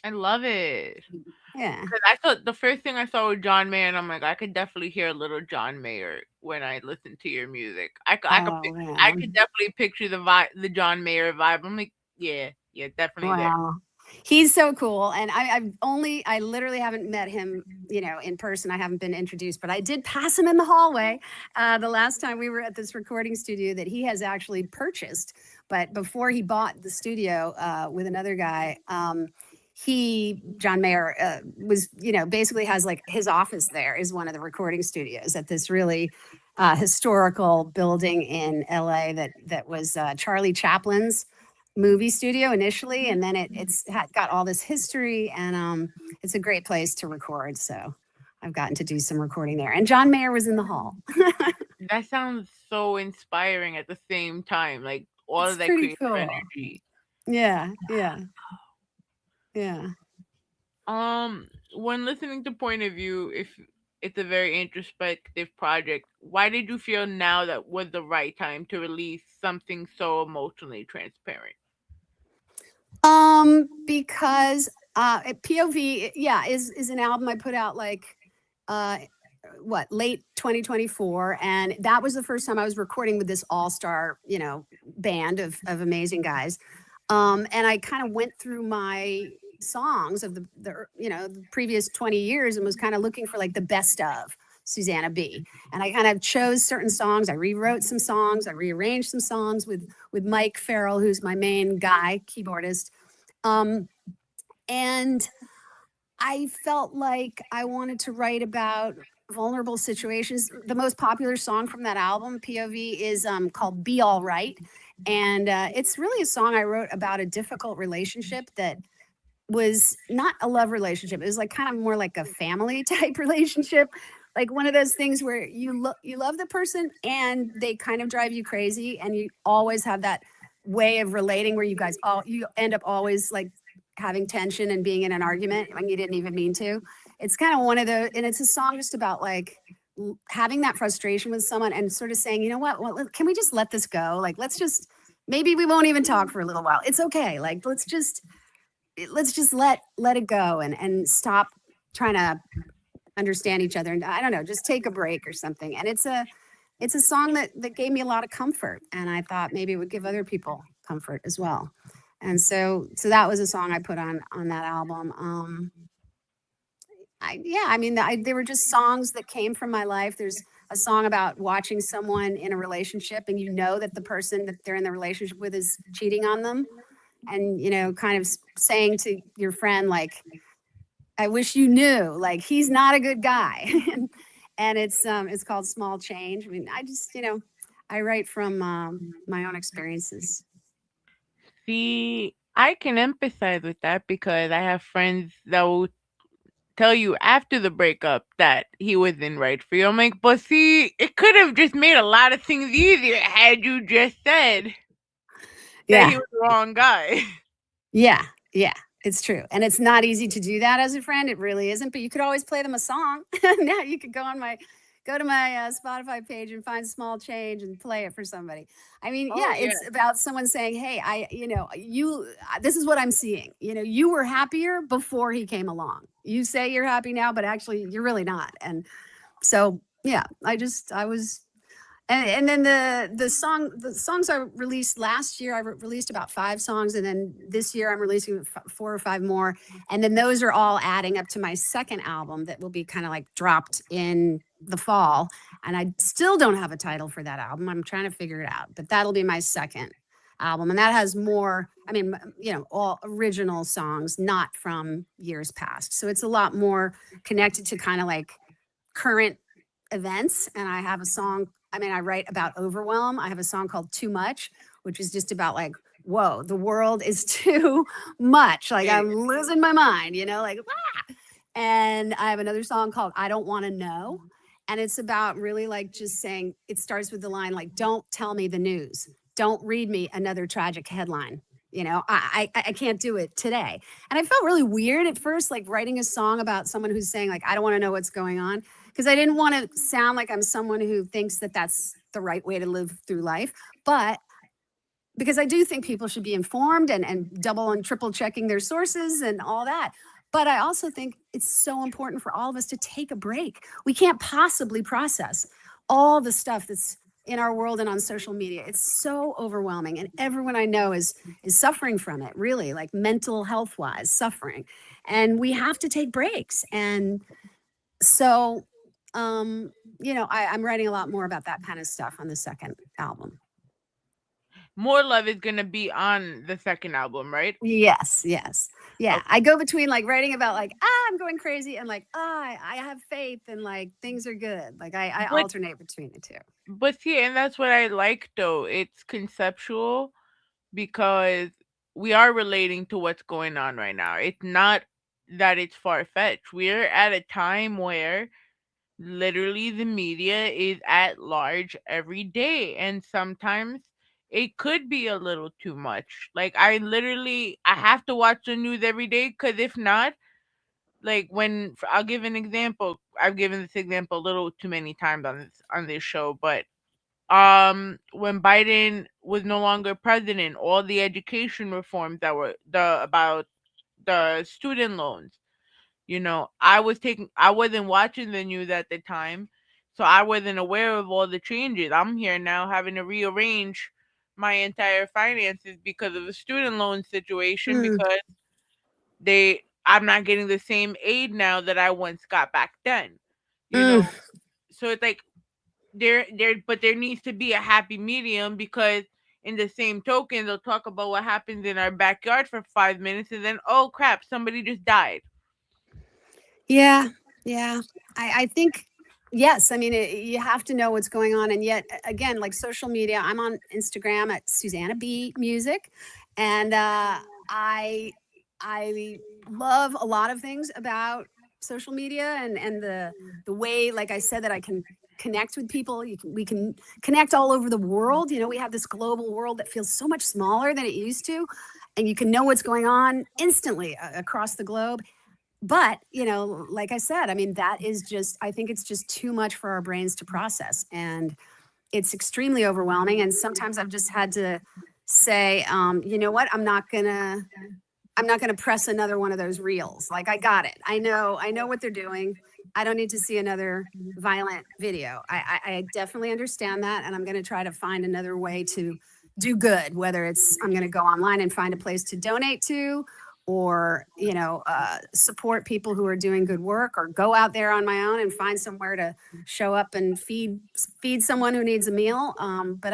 I love it. Yeah. Because I thought the first thing I saw with John Mayer, and I'm like, I could definitely hear a little John Mayer when I listen to your music. I could definitely picture the vibe, the John Mayer vibe. I'm like, yeah, definitely there. Wow. He's so cool. And I literally haven't met him, in person. I haven't been introduced, but I did pass him in the hallway the last time we were at this recording studio that he has actually purchased. But before he bought the studio with another guy, John Mayer was, basically has like his office there is one of the recording studios at this really historical building in LA that was Charlie Chaplin's movie studio initially, and then it's got all this history, and it's a great place to record. So I've gotten to do some recording there, and John Mayer was in the hall. That sounds so inspiring at the same time, like all of that creative energy. Yeah. When listening to Point of View, if it's a very introspective project, why did you feel now that was the right time to release something so emotionally transparent? Because POV, is an album I put out like late 2024, and that was the first time I was recording with this all-star, band of amazing guys. And I kind of went through my songs of the previous 20 years and was kind of looking for like the best of Susannah B. And I kind of chose certain songs. I rewrote some songs. I rearranged some songs with Mike Farrell, who's my main guy, keyboardist. And I felt like I wanted to write about vulnerable situations. The most popular song from that album, POV, is called Be All Right. And it's really a song I wrote about a difficult relationship that was not a love relationship. It was like kind of more like a family type relationship. Like one of those things where you love the person and they kind of drive you crazy, and you always have that way of relating where you end up always like having tension and being in an argument when you didn't even mean to. It's kind of one of those, and it's a song just about like having that frustration with someone and sort of saying, you know what, well, can we just let this go? Like, maybe we won't even talk for a little while. It's okay. Like, let's just let it go and stop trying to understand each other. And I don't know, just take a break or something. And it's a song that gave me a lot of comfort. And I thought maybe it would give other people comfort as well. And so that was a song I put on that album. They were just songs that came from my life. There's a song about watching someone in a relationship and you know that the person that they're in the relationship with is cheating on them. And, kind of saying to your friend, like, I wish you knew, like, he's not a good guy. And it's called Small Change. I mean, I just, I write from my own experiences. See, I can empathize with that because I have friends that will tell you after the breakup that he wasn't right for you. I'm like, but see, it could have just made a lot of things easier had you just said that he was the wrong guy. Yeah, it's true. And it's not easy to do that as a friend. It really isn't. But you could always play them a song. Now you could go to my Spotify page and find Small Change and play it for somebody. I mean, it's about someone saying, hey, this is what I'm seeing. You were happier before he came along. You say you're happy now, but actually you're really not. And so, yeah, I was. And then the songs I released last year, I released about 5 songs. And then this year I'm releasing 4 or 5 more. And then those are all adding up to my second album that will be kind of like dropped in the fall. And I still don't have a title for that album. I'm trying to figure it out, but that'll be my second album. And that has more, all original songs, not from years past. So it's a lot more connected to kind of like current events. And I have a song, I write about overwhelm. I have a song called Too Much, which is just about like, whoa, the world is too much. Like I'm losing my mind, like, ah! And I have another song called I Don't Want to Know. And it's about really like just saying, it starts with the line, like, don't tell me the news. Don't read me another tragic headline. I can't do it today. And I felt really weird at first, like writing a song about someone who's saying like, I don't want to know what's going on. Because I didn't want to sound like I'm someone who thinks that that's the right way to live through life. But because I do think people should be informed and double and triple checking their sources and all that. But I also think it's so important for all of us to take a break. We can't possibly process all the stuff that's in our world and on social media. It's so overwhelming. And everyone I know is suffering from it, really, like mental health wise suffering. And we have to take breaks. And so I'm writing a lot more about that kind of stuff on the second album. More Love is going to be on the second album, right? Yes. Yeah. Okay. I go between like writing about like, I'm going crazy and like, I have faith and like things are good. Like I alternate between the two. But see, and that's what I like though. It's conceptual because we are relating to what's going on right now. It's not that it's far-fetched. We're at a time where literally the media is at large every day, and sometimes it could be a little too much. Like I have to watch the news every day, because if not, like I'll give an example. I've given this example a little too many times on this show, but when Biden was no longer president, all the education reforms that were about the student loans, I wasn't watching the news at the time, so I wasn't aware of all the changes. I'm here now having to rearrange my entire finances because of the student loan situation, because I'm not getting the same aid now that I once got back then. You Mm. know, so it's like but there needs to be a happy medium, because in the same token they'll talk about what happens in our backyard for 5 minutes, and then, oh crap, somebody just died. Yeah, yeah. I think yes. I mean, you have to know what's going on, and yet again, like social media. I'm on Instagram at Susannah B Music, and I love a lot of things about social media and the way, like I said, that I can connect with people. We can connect all over the world. You know, we have this global world that feels so much smaller than it used to, and you can know what's going on instantly across the globe. But, you know, like I said, I mean, that is just, I think it's just too much for our brains to process. And it's extremely overwhelming. And sometimes I've just had to say, you know what, I'm not gonna press another one of those reels. Like, I got it. I know what they're doing. I don't need to see another violent video. I definitely understand that. And I'm gonna try to find another way to do good, whether it's I'm gonna go online and find a place to donate to, or you know, support people who are doing good work, or go out there on my own and find somewhere to show up and feed someone who needs a meal. But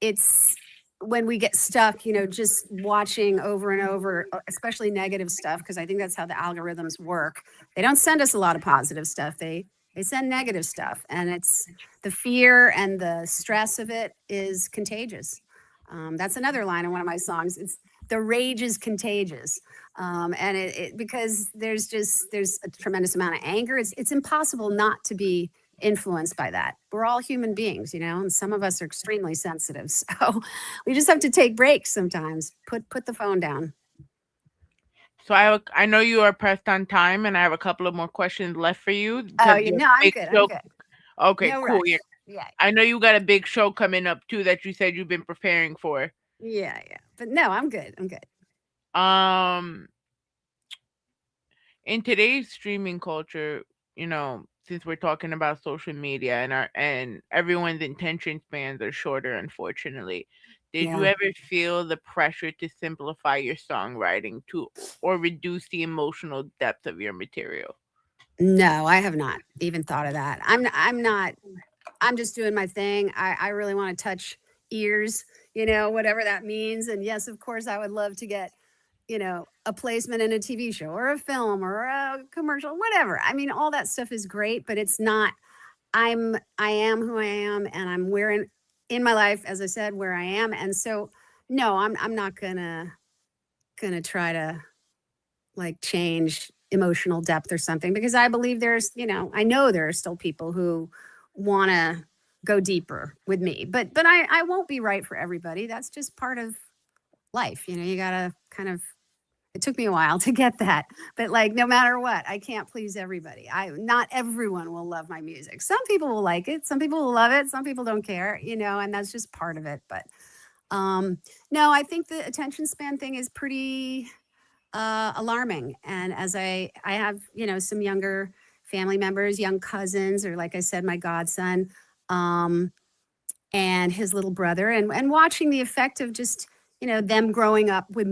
it's when we get stuck, you know, just watching over and over, especially negative stuff, because I think that's how the algorithms work. They don't send us a lot of positive stuff. They send negative stuff, and it's the fear and the stress of it is contagious. That's another line in one of my songs. It's the rage is contagious, and it because there's a tremendous amount of anger. It's impossible not to be influenced by that. We're all human beings, you know, and some of us are extremely sensitive. So we just have to take breaks sometimes. Put the phone down. So I know you are pressed on time, and I have a couple of more questions left for you. Oh, You have no, a I'm big good. show. I'm good. Okay, No cool. rush. Yeah. Yeah. I know you got a big show coming up too that you said you've been preparing for. Yeah. But no, I'm good. I'm good. Um, in today's streaming culture, you know, since we're talking about social media and everyone's attention spans are shorter, unfortunately, did you Yeah. ever feel the pressure to simplify your songwriting to or reduce the emotional depth of your material? No, I have not even thought of that. I'm not. I'm just doing my thing. I really want to touch ears, you know, whatever that means. And yes, of course, I would love to get, you know, a placement in a TV show or a film or a commercial, whatever. I mean, all that stuff is great, but it's not. I am who I am, and I'm where in my life, as I said, where I am. And so, no, I'm not gonna try to like change emotional depth or something, because I believe there's, you know, I know there are still people who want to go deeper with me, but I won't be right for everybody. That's just part of life. You know, you gotta kind of, it took me a while to get that, but like, no matter what, I can't please everybody. Not everyone will love my music. Some people will like it. Some people will love it. Some people don't care, you know, and that's just part of it. But no, I think the attention span thing is pretty alarming. And as I have, you know, some younger family members, young cousins, or like I said, my godson, and his little brother, and watching the effect of just, you know, them growing up with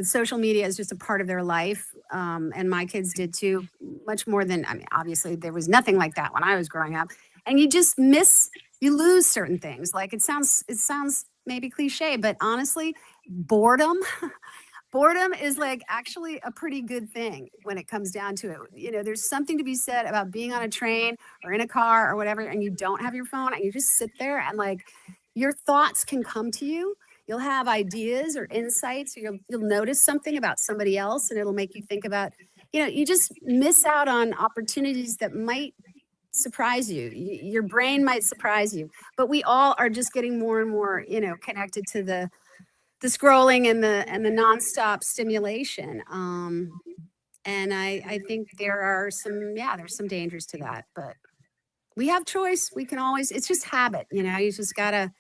social media as just a part of their life. And my kids did too, much more than, I mean, obviously there was nothing like that when I was growing up. And you just you lose certain things. Like it sounds maybe cliche, but honestly, boredom is like actually a pretty good thing when it comes down to it. You know, there's something to be said about being on a train or in a car or whatever, and you don't have your phone and you just sit there and like your thoughts can come to you. You'll have ideas or insights, or you'll notice something about somebody else, and it'll make you think about, you know, you just miss out on opportunities that might surprise you. Your brain might surprise you, but we all are just getting more and more, you know, connected to the scrolling and the nonstop stimulation. And I think there's some dangers to that, but we have choice. We can always, it's just habit, you know, you just gotta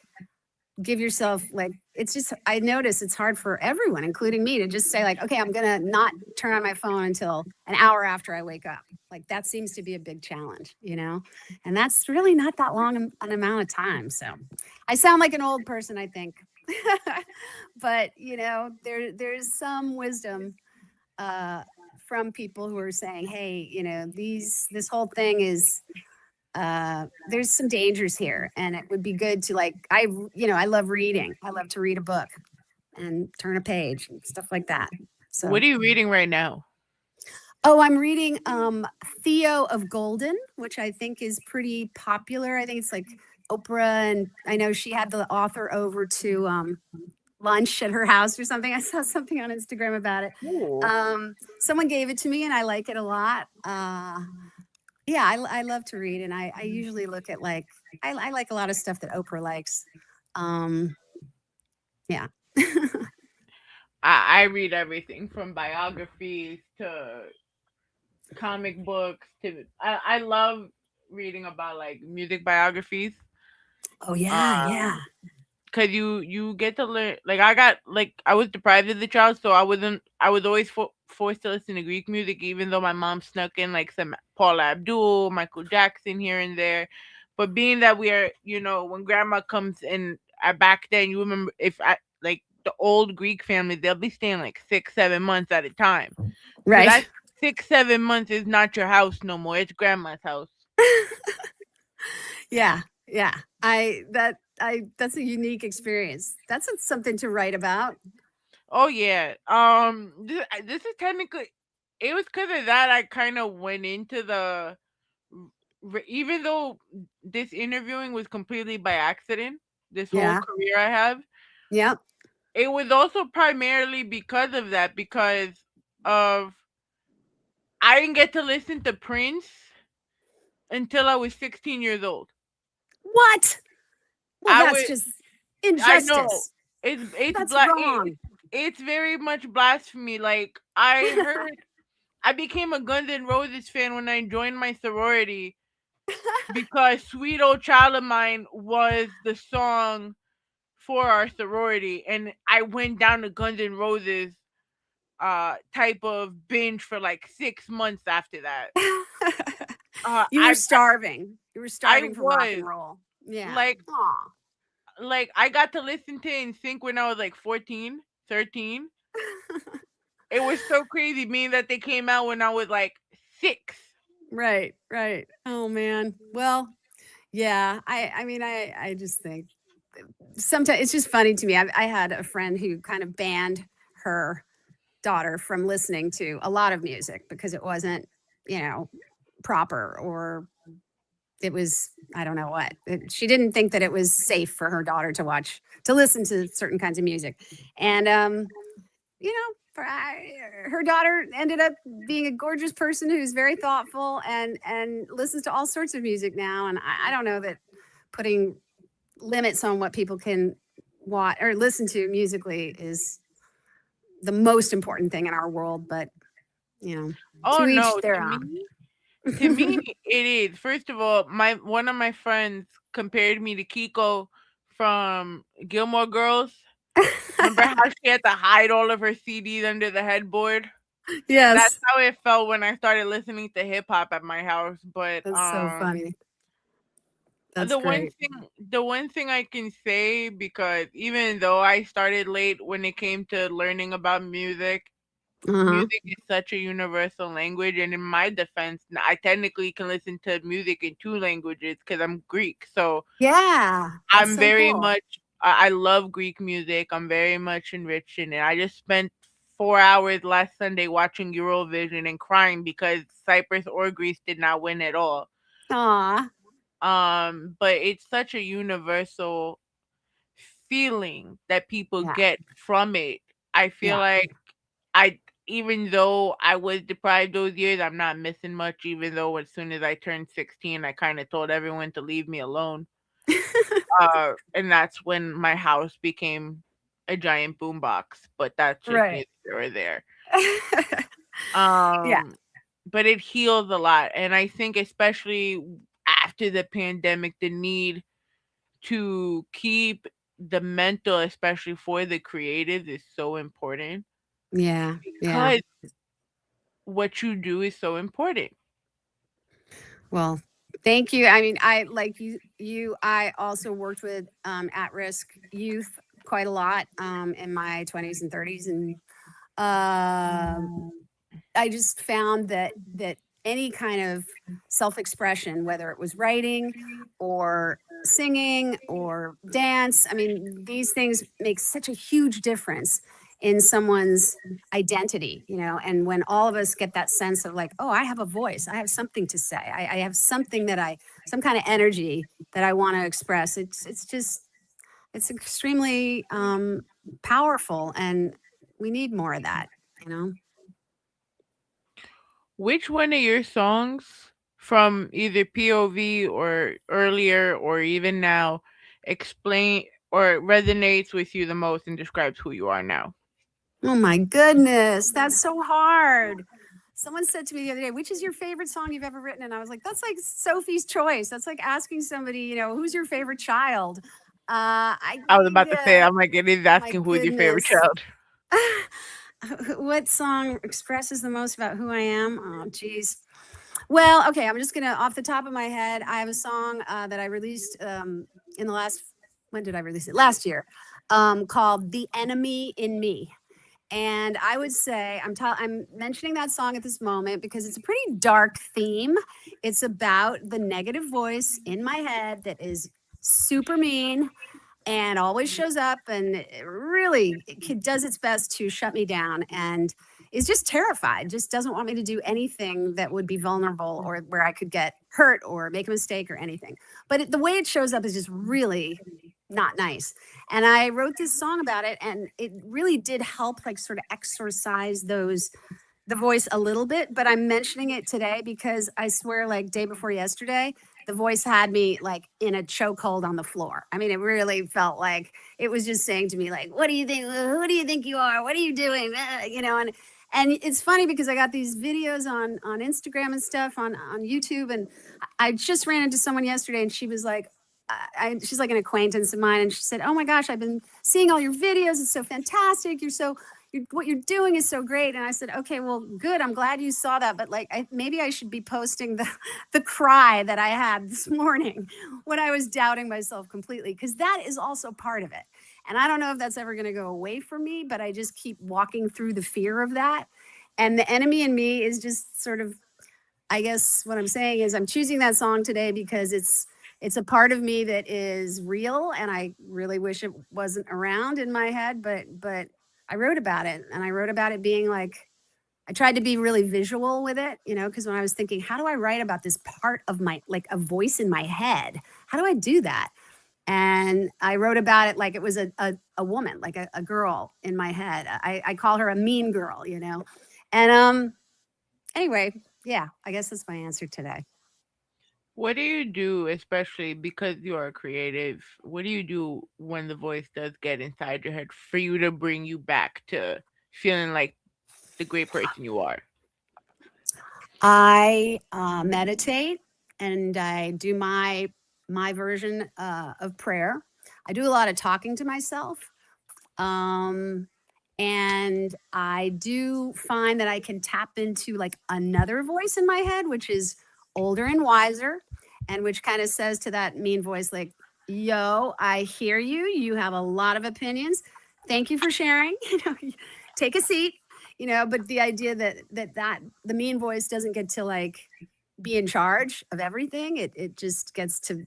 give yourself like, it's just, I notice it's hard for everyone, including me, to just say like, okay, I'm gonna not turn on my phone until an hour after I wake up. Like that seems to be a big challenge, you know, and that's really not that long an amount of time. So I sound like an old person, I think. But you know, there's some wisdom from people who are saying, hey, this whole thing is, there's some dangers here, and it would be good to I love reading. I love to read a book and turn a page and stuff like that. So What are you reading right now? Oh, I'm reading Theo of Golden, which I think is pretty popular. I think it's like Oprah, and I know she had the author over to lunch at her house or something. I saw something on Instagram about it. Someone gave it to me, and I like it a lot. Yeah, I love to read, and I usually look at I like a lot of stuff that Oprah likes. Yeah. I read everything from biographies to comic books to I love reading about music biographies. Oh yeah, yeah. Cause you get to learn. I was deprived as a child, so I was always forced to listen to Greek music, even though my mom snuck in some Paula Abdul, Michael Jackson here and there. But being that we are, when grandma comes in, back then, you remember if I the old Greek family, they'll be staying 6-7 months at a time. Right. So that 6-7 months is not your house no more. It's grandma's house. Yeah. That's a unique experience. That's something to write about. Oh yeah. This is technically. It was because of that I kind of went into the. Even though this interviewing was completely by accident, this whole career I have. Yep. It was also primarily because of that, because of I didn't get to listen to Prince until I was 16 years old. What? Well, that's just injustice. I know. It's that's wrong. It's very much blasphemy. I became a Guns N' Roses fan when I joined my sorority because Sweet Old Child of Mine was the song for our sorority, and I went down to Guns N' Roses type of binge for 6 months after that. You were starving. You were starving for rock and roll. Yeah. I got to listen to NSYNC when I was 14, 13. It was so crazy, meaning that they came out when I was 6. Right. Oh man. Well, yeah. I just think sometimes it's just funny to me. I had a friend who kind of banned her daughter from listening to a lot of music because it wasn't, proper, or it was, I don't know what. She didn't think that it was safe for her daughter to listen to certain kinds of music. And, her daughter ended up being a gorgeous person who's very thoughtful and listens to all sorts of music now. And I don't know that putting limits on what people can watch or listen to musically is the most important thing in our world, but Oh to each no, their own. To me, it is. First of all, one of my friends compared me to Kiko from Gilmore Girls. Remember how she had to hide all of her CDs under the headboard? Yes. That's how it felt when I started listening to hip hop at my house. But that's so funny. That's the great. one thing I can say, because even though I started late when it came to learning about music, music is such a universal language, and in my defense, I technically can listen to music in 2 languages because I'm Greek. So yeah, I'm very much. I love Greek music. I'm very much enriched in it. I just spent 4 hours last Sunday watching Eurovision and crying because Cyprus or Greece did not win at all. Aw. But it's such a universal feeling that people get from it. I feel like even though I was deprived those years, I'm not missing much, even though as soon as I turned 16, I kind of told everyone to leave me alone. And that's when my house became a giant boombox, but that's just neither here or there. But it heals a lot. And I think especially after the pandemic, the need to keep the mental, especially for the creatives, is so important. Yeah. Because what you do is so important. Well, thank you. I mean, I like I also worked with at-risk youth quite a lot in my 20s and 30s, and I just found that any kind of self-expression, whether it was writing or singing or dance, I mean, these things make such a huge difference in someone's identity, and when all of us get that sense of like, oh, I have a voice, I have something to say, I have something some kind of energy that I want to express. It's extremely powerful, and we need more of that. Which one of your songs from either POV or earlier or even now explain or resonates with you the most and describes who you are now? Oh my goodness, that's so hard. Someone said to me the other day, which is your favorite song you've ever written? And I was like, that's like Sophie's Choice. That's like asking somebody, who's your favorite child? I was about to say, I'm like, it is Oh my asking who is your favorite goodness. child. What song expresses the most about who I am? Oh, geez. Well, okay, I'm just gonna, off the top of my head, I have a song that I released in the last, when did I release it? Last year, called "The Enemy in Me." And I would say I'm mentioning that song at this moment because it's a pretty dark theme. It's about the negative voice in my head that is super mean and always shows up and it really does its best to shut me down and is just terrified, just doesn't want me to do anything that would be vulnerable or where I could get hurt or make a mistake or anything. But the way it shows up is just really not nice. And I wrote this song about it, and it really did help, like, sort of exorcise the voice a little bit. But I'm mentioning it today because I swear, like, day before yesterday, the voice had me like in a chokehold on the floor. I mean, it really felt like it was just saying to me, like, "What do you think? Who do you think you are? What are you doing?" And it's funny because I got these videos on Instagram and stuff on YouTube, and I just ran into someone yesterday, and she was like, she's like an acquaintance of mine, and she said, "Oh my gosh, I've been seeing all your videos. It's so fantastic. What you're doing is so great." And I said, "Okay, well, good. I'm glad you saw that. But like, maybe I should be posting the cry that I had this morning when I was doubting myself completely, because that is also part of it. And I don't know if that's ever going to go away from me, but I just keep walking through the fear of that. And the enemy in me is just sort of, I guess what I'm saying is I'm choosing that song today because it's a part of me that is real, and I really wish it wasn't around in my head, but I wrote about it, and I wrote about it being like, I tried to be really visual with it, because when I was thinking, how do I write about this part of my, like, a voice in my head? How do I do that? And I wrote about it like it was a woman, like a girl in my head. I call her a mean girl. And anyway, yeah, I guess that's my answer today. What do you do, especially because you are creative? What do you do when the voice does get inside your head for you to bring you back to feeling like the great person you are? I meditate, and I do my version of prayer. I do a lot of talking to myself. Um, and I do find that I can tap into like another voice in my head, which is older and wiser, and which kind of says to that mean voice, like, "Yo, I hear you. You have a lot of opinions. Thank you for sharing. Take a seat." But the idea that the mean voice doesn't get to like be in charge of everything. It just gets to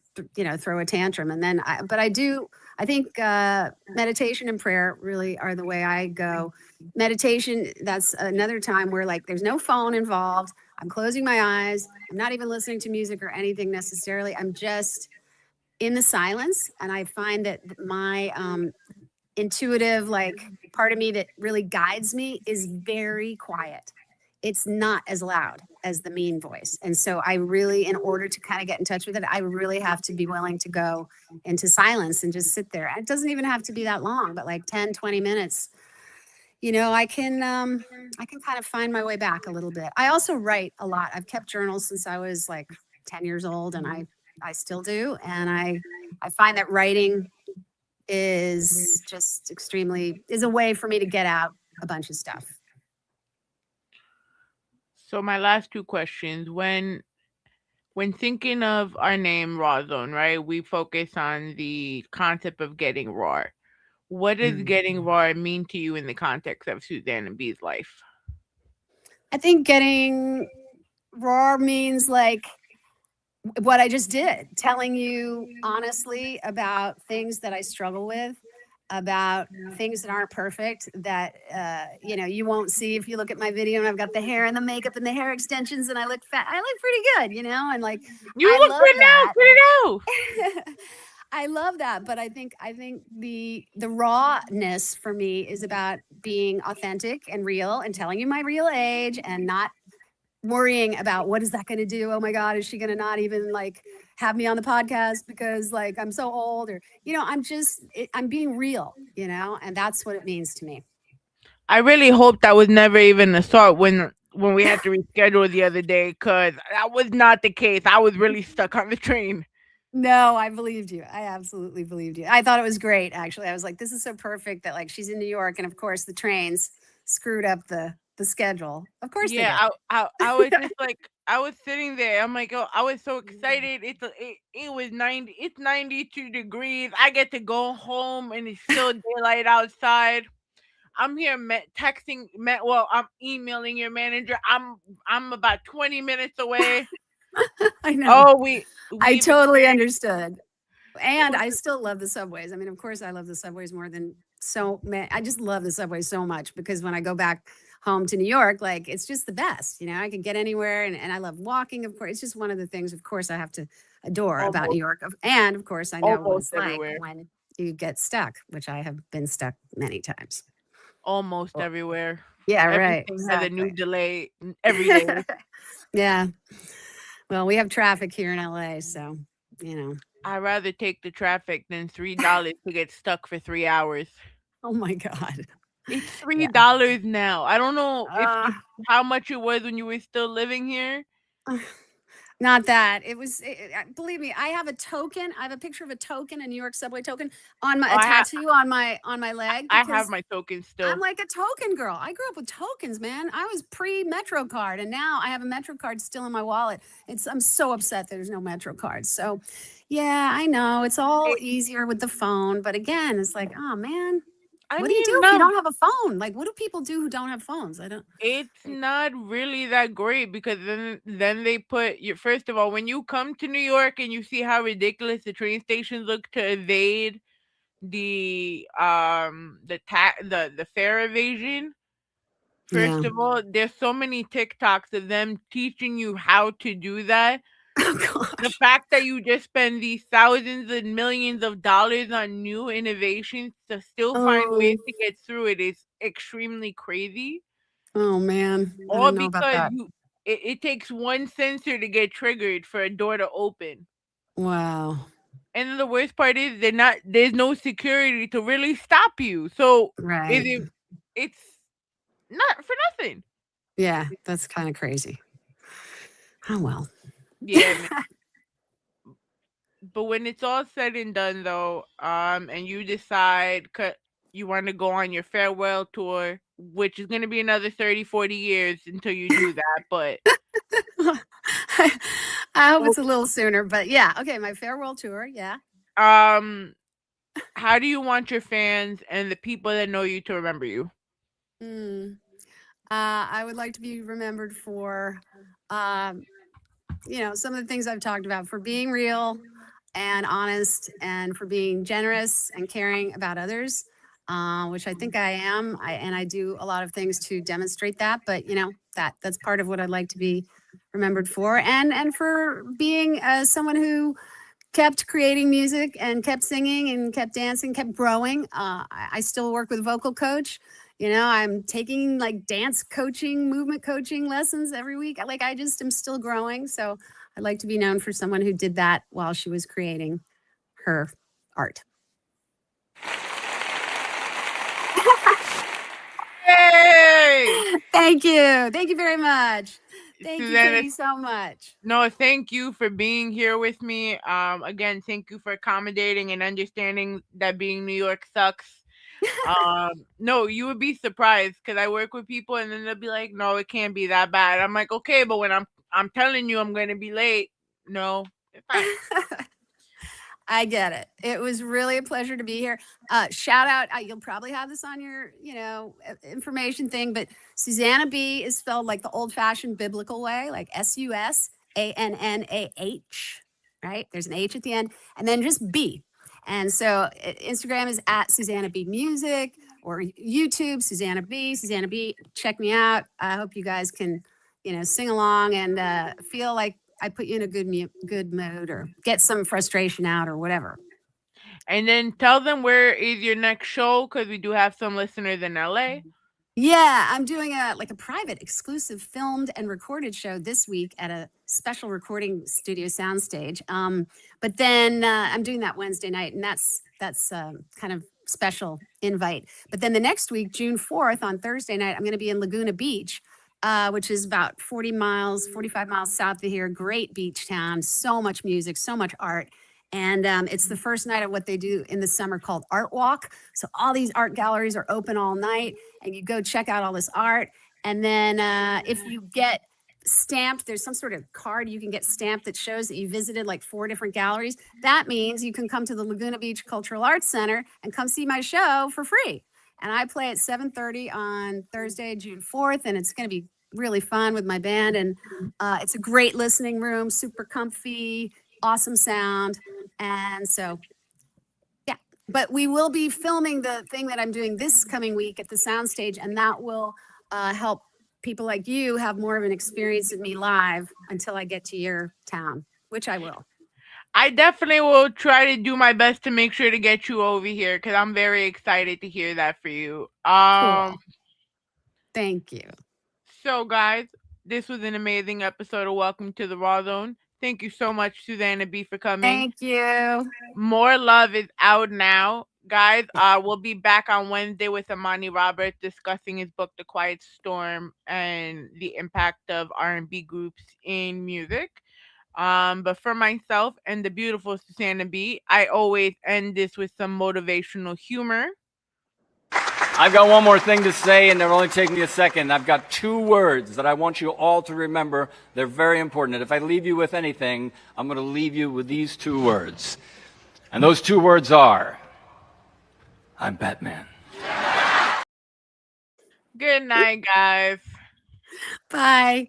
throw a tantrum, and then I think meditation and prayer really are the way I go. Meditation, that's another time where like there's no phone involved. I'm closing my eyes. I'm not even listening to music or anything necessarily. I'm just in the silence, and I find that my intuitive, like, part of me that really guides me is very quiet. It's not as loud as the mean voice. And so I really, in order to kind of get in touch with it, I really have to be willing to go into silence and just sit there. It doesn't even have to be that long, but like 10, 20 minutes, I can kind of find my way back a little bit. I also write a lot. I've kept journals since I was like 10 years old, and I still do. And I find that writing is just is a way for me to get out a bunch of stuff. So my last two questions: when thinking of our name Rawrdzone, right? We focus on the concept of getting raw. What does getting raw mean to you in the context of Susannah B's life? I think getting raw means like what I just did, telling you honestly about things that I struggle with, about things that aren't perfect, that you won't see if you look at my video and I've got the hair and the makeup and the hair extensions and I look fat. I look pretty good, and like You I look love good now. that. Good now. I love that, but I think the rawness for me is about being authentic and real and telling you my real age and not worrying about what is that going to do. Oh my God, is she going to not even like have me on the podcast because like I'm so old, or I'm being real, and that's what it means to me. I really hope that was never even a thought when we had to reschedule the other day, because that was not the case. I was really stuck on the train. No, I believed you. I absolutely believed you. I thought it was great, actually. I was like, this is so perfect that like she's in New York, and of course the trains screwed up the schedule. Of course they Yeah, did. I was just like, I was sitting there. I'm like, oh, I was so excited. It was 90. It's 92 degrees. I get to go home and it's still daylight outside. I'm here well, I'm emailing your manager. I'm about 20 minutes away. I know. Oh, I we've totally experienced understood. it And was I still love the subways. I mean, of course, I love the subways more than so many. I just love the subway so much because when I go back home to New York, like it's just the best. I can get anywhere, and I love walking. Of course, it's just one of the things, of course, I have to adore about New almost York. And of course, I know what almost it's like everywhere. when you get stuck, which I have been stuck many times. Almost Well, everywhere. yeah, right. Everything has a new Exactly. delay every day. Yeah. Well, we have traffic here in LA, so, you know. I'd rather take the traffic than $3 to get stuck for 3 hours. Oh my God. It's Yeah. $3 now. I don't know if Uh, how much it was when you were still living here. Not that. It was, believe me, I have a token. I have a picture of a token, a New York subway token on Oh, a tattoo on my leg I have because my token I'm still. like a token girl. I grew up with tokens, man. I was pre Metro card, and now I have a Metro card still in my wallet. I'm so upset there's no Metro card. So, yeah, I know it's all It, easier with the phone, but again, it's like, oh man, I what do you do mean, if you no, don't have a phone? Like, what do people do who don't have phones? I don't. it's not really that great, because then they put you, first of all, when you come to New York and you see how ridiculous the train stations look to evade the fare evasion. Yeah. First of all, there's so many TikToks of them teaching you how to do that. Oh The gosh. fact that you just spend these thousands and millions of dollars on new innovations to still find ways Oh. to get through it is extremely crazy. Oh man. I All didn't know about because that. it takes one sensor to get triggered for a door to open. Wow. And then the worst part is there's no security to really stop you. So is Right. it's not for nothing. Yeah, that's kind of crazy. Oh well. Yeah, man. But when it's all said and done, though, and you decide you want to go on your farewell tour, which is going to be another 30, 40 years until you do that. But I hope oh, it's a little sooner, but yeah. Okay, my farewell tour. Yeah. um, how do you want your fans and the people that know you to remember you? Hmm. I would like to be remembered for, um, some of the things I've talked about, for being real and honest, and for being generous and caring about others, which I think I am. And I do a lot of things to demonstrate that. But that's part of what I'd like to be remembered for, and for being someone who kept creating music and kept singing and kept dancing, kept growing. I still work with a vocal coach. I'm taking like dance coaching, movement coaching lessons every week. Like I just am still growing. So I'd like to be known for someone who did that while she was creating her art. Yay! Thank you. Thank you very much. Thank you, Susanna, Katie, so much. no, thank you for being here with me. Again, thank you for accommodating and understanding that being New York sucks. No, you would be surprised, because I work with people and then they'll be like, "No, it can't be that bad." I'm like, "Okay, but when I'm telling you I'm going to be late, no, it's fine." I get it. It was really a pleasure to be here. Shout out. You'll probably have this on your, information thing, but Susannah B is spelled like the old fashioned biblical way, like SUSANNAH, right? There's an H at the end and then just B. And so Instagram is at Susannah B Music or YouTube, Susannah B. Susannah B, check me out. I hope you guys can, sing along and feel like I put you in a good mood or get some frustration out or whatever. And then tell them where is your next show, because we do have some listeners in LA. Yeah, I'm doing a private, exclusive filmed and recorded show this week at a special recording studio soundstage. But then I'm doing that Wednesday night, and that's kind of special invite. But then the next week, June 4th, on Thursday night, I'm going to be in Laguna Beach, which is about 45 miles south of here. Great beach town, so much music, so much art. And it's the first night of what they do in the summer called Art Walk. So all these art galleries are open all night, and you go check out all this art. And then if you get stamped, there's some sort of card you can get stamped that shows that you visited like 4 different galleries. That means you can come to the Laguna Beach Cultural Arts Center and come see my show for free. And I play at 7:30 on Thursday, June 4th, and it's going to be really fun with my band. And it's a great listening room, super comfy, awesome sound. And so, yeah, but we will be filming the thing that I'm doing this coming week at the soundstage, and that will help people like you have more of an experience of me live until I get to your town, which I will. I definitely will try to do my best to make sure to get you over here, because I'm very excited to hear that for you. Cool. Thank you. So, guys, this was an amazing episode of Welcome to the Rawrrzone. Thank you so much, Susannah B, for coming. Thank you. More Love is out now. Guys, we'll be back on Wednesday with Amani Roberts discussing his book, The Quiet Storm, and the impact of R&B groups in music. But for myself and the beautiful Susannah B, I always end this with some motivational humor. I've got one more thing to say, and it'll only take me a second. I've got 2 words that I want you all to remember. They're very important. And if I leave you with anything, I'm going to leave you with these 2 words. And those 2 words are, I'm Batman. Good night, guys. Bye.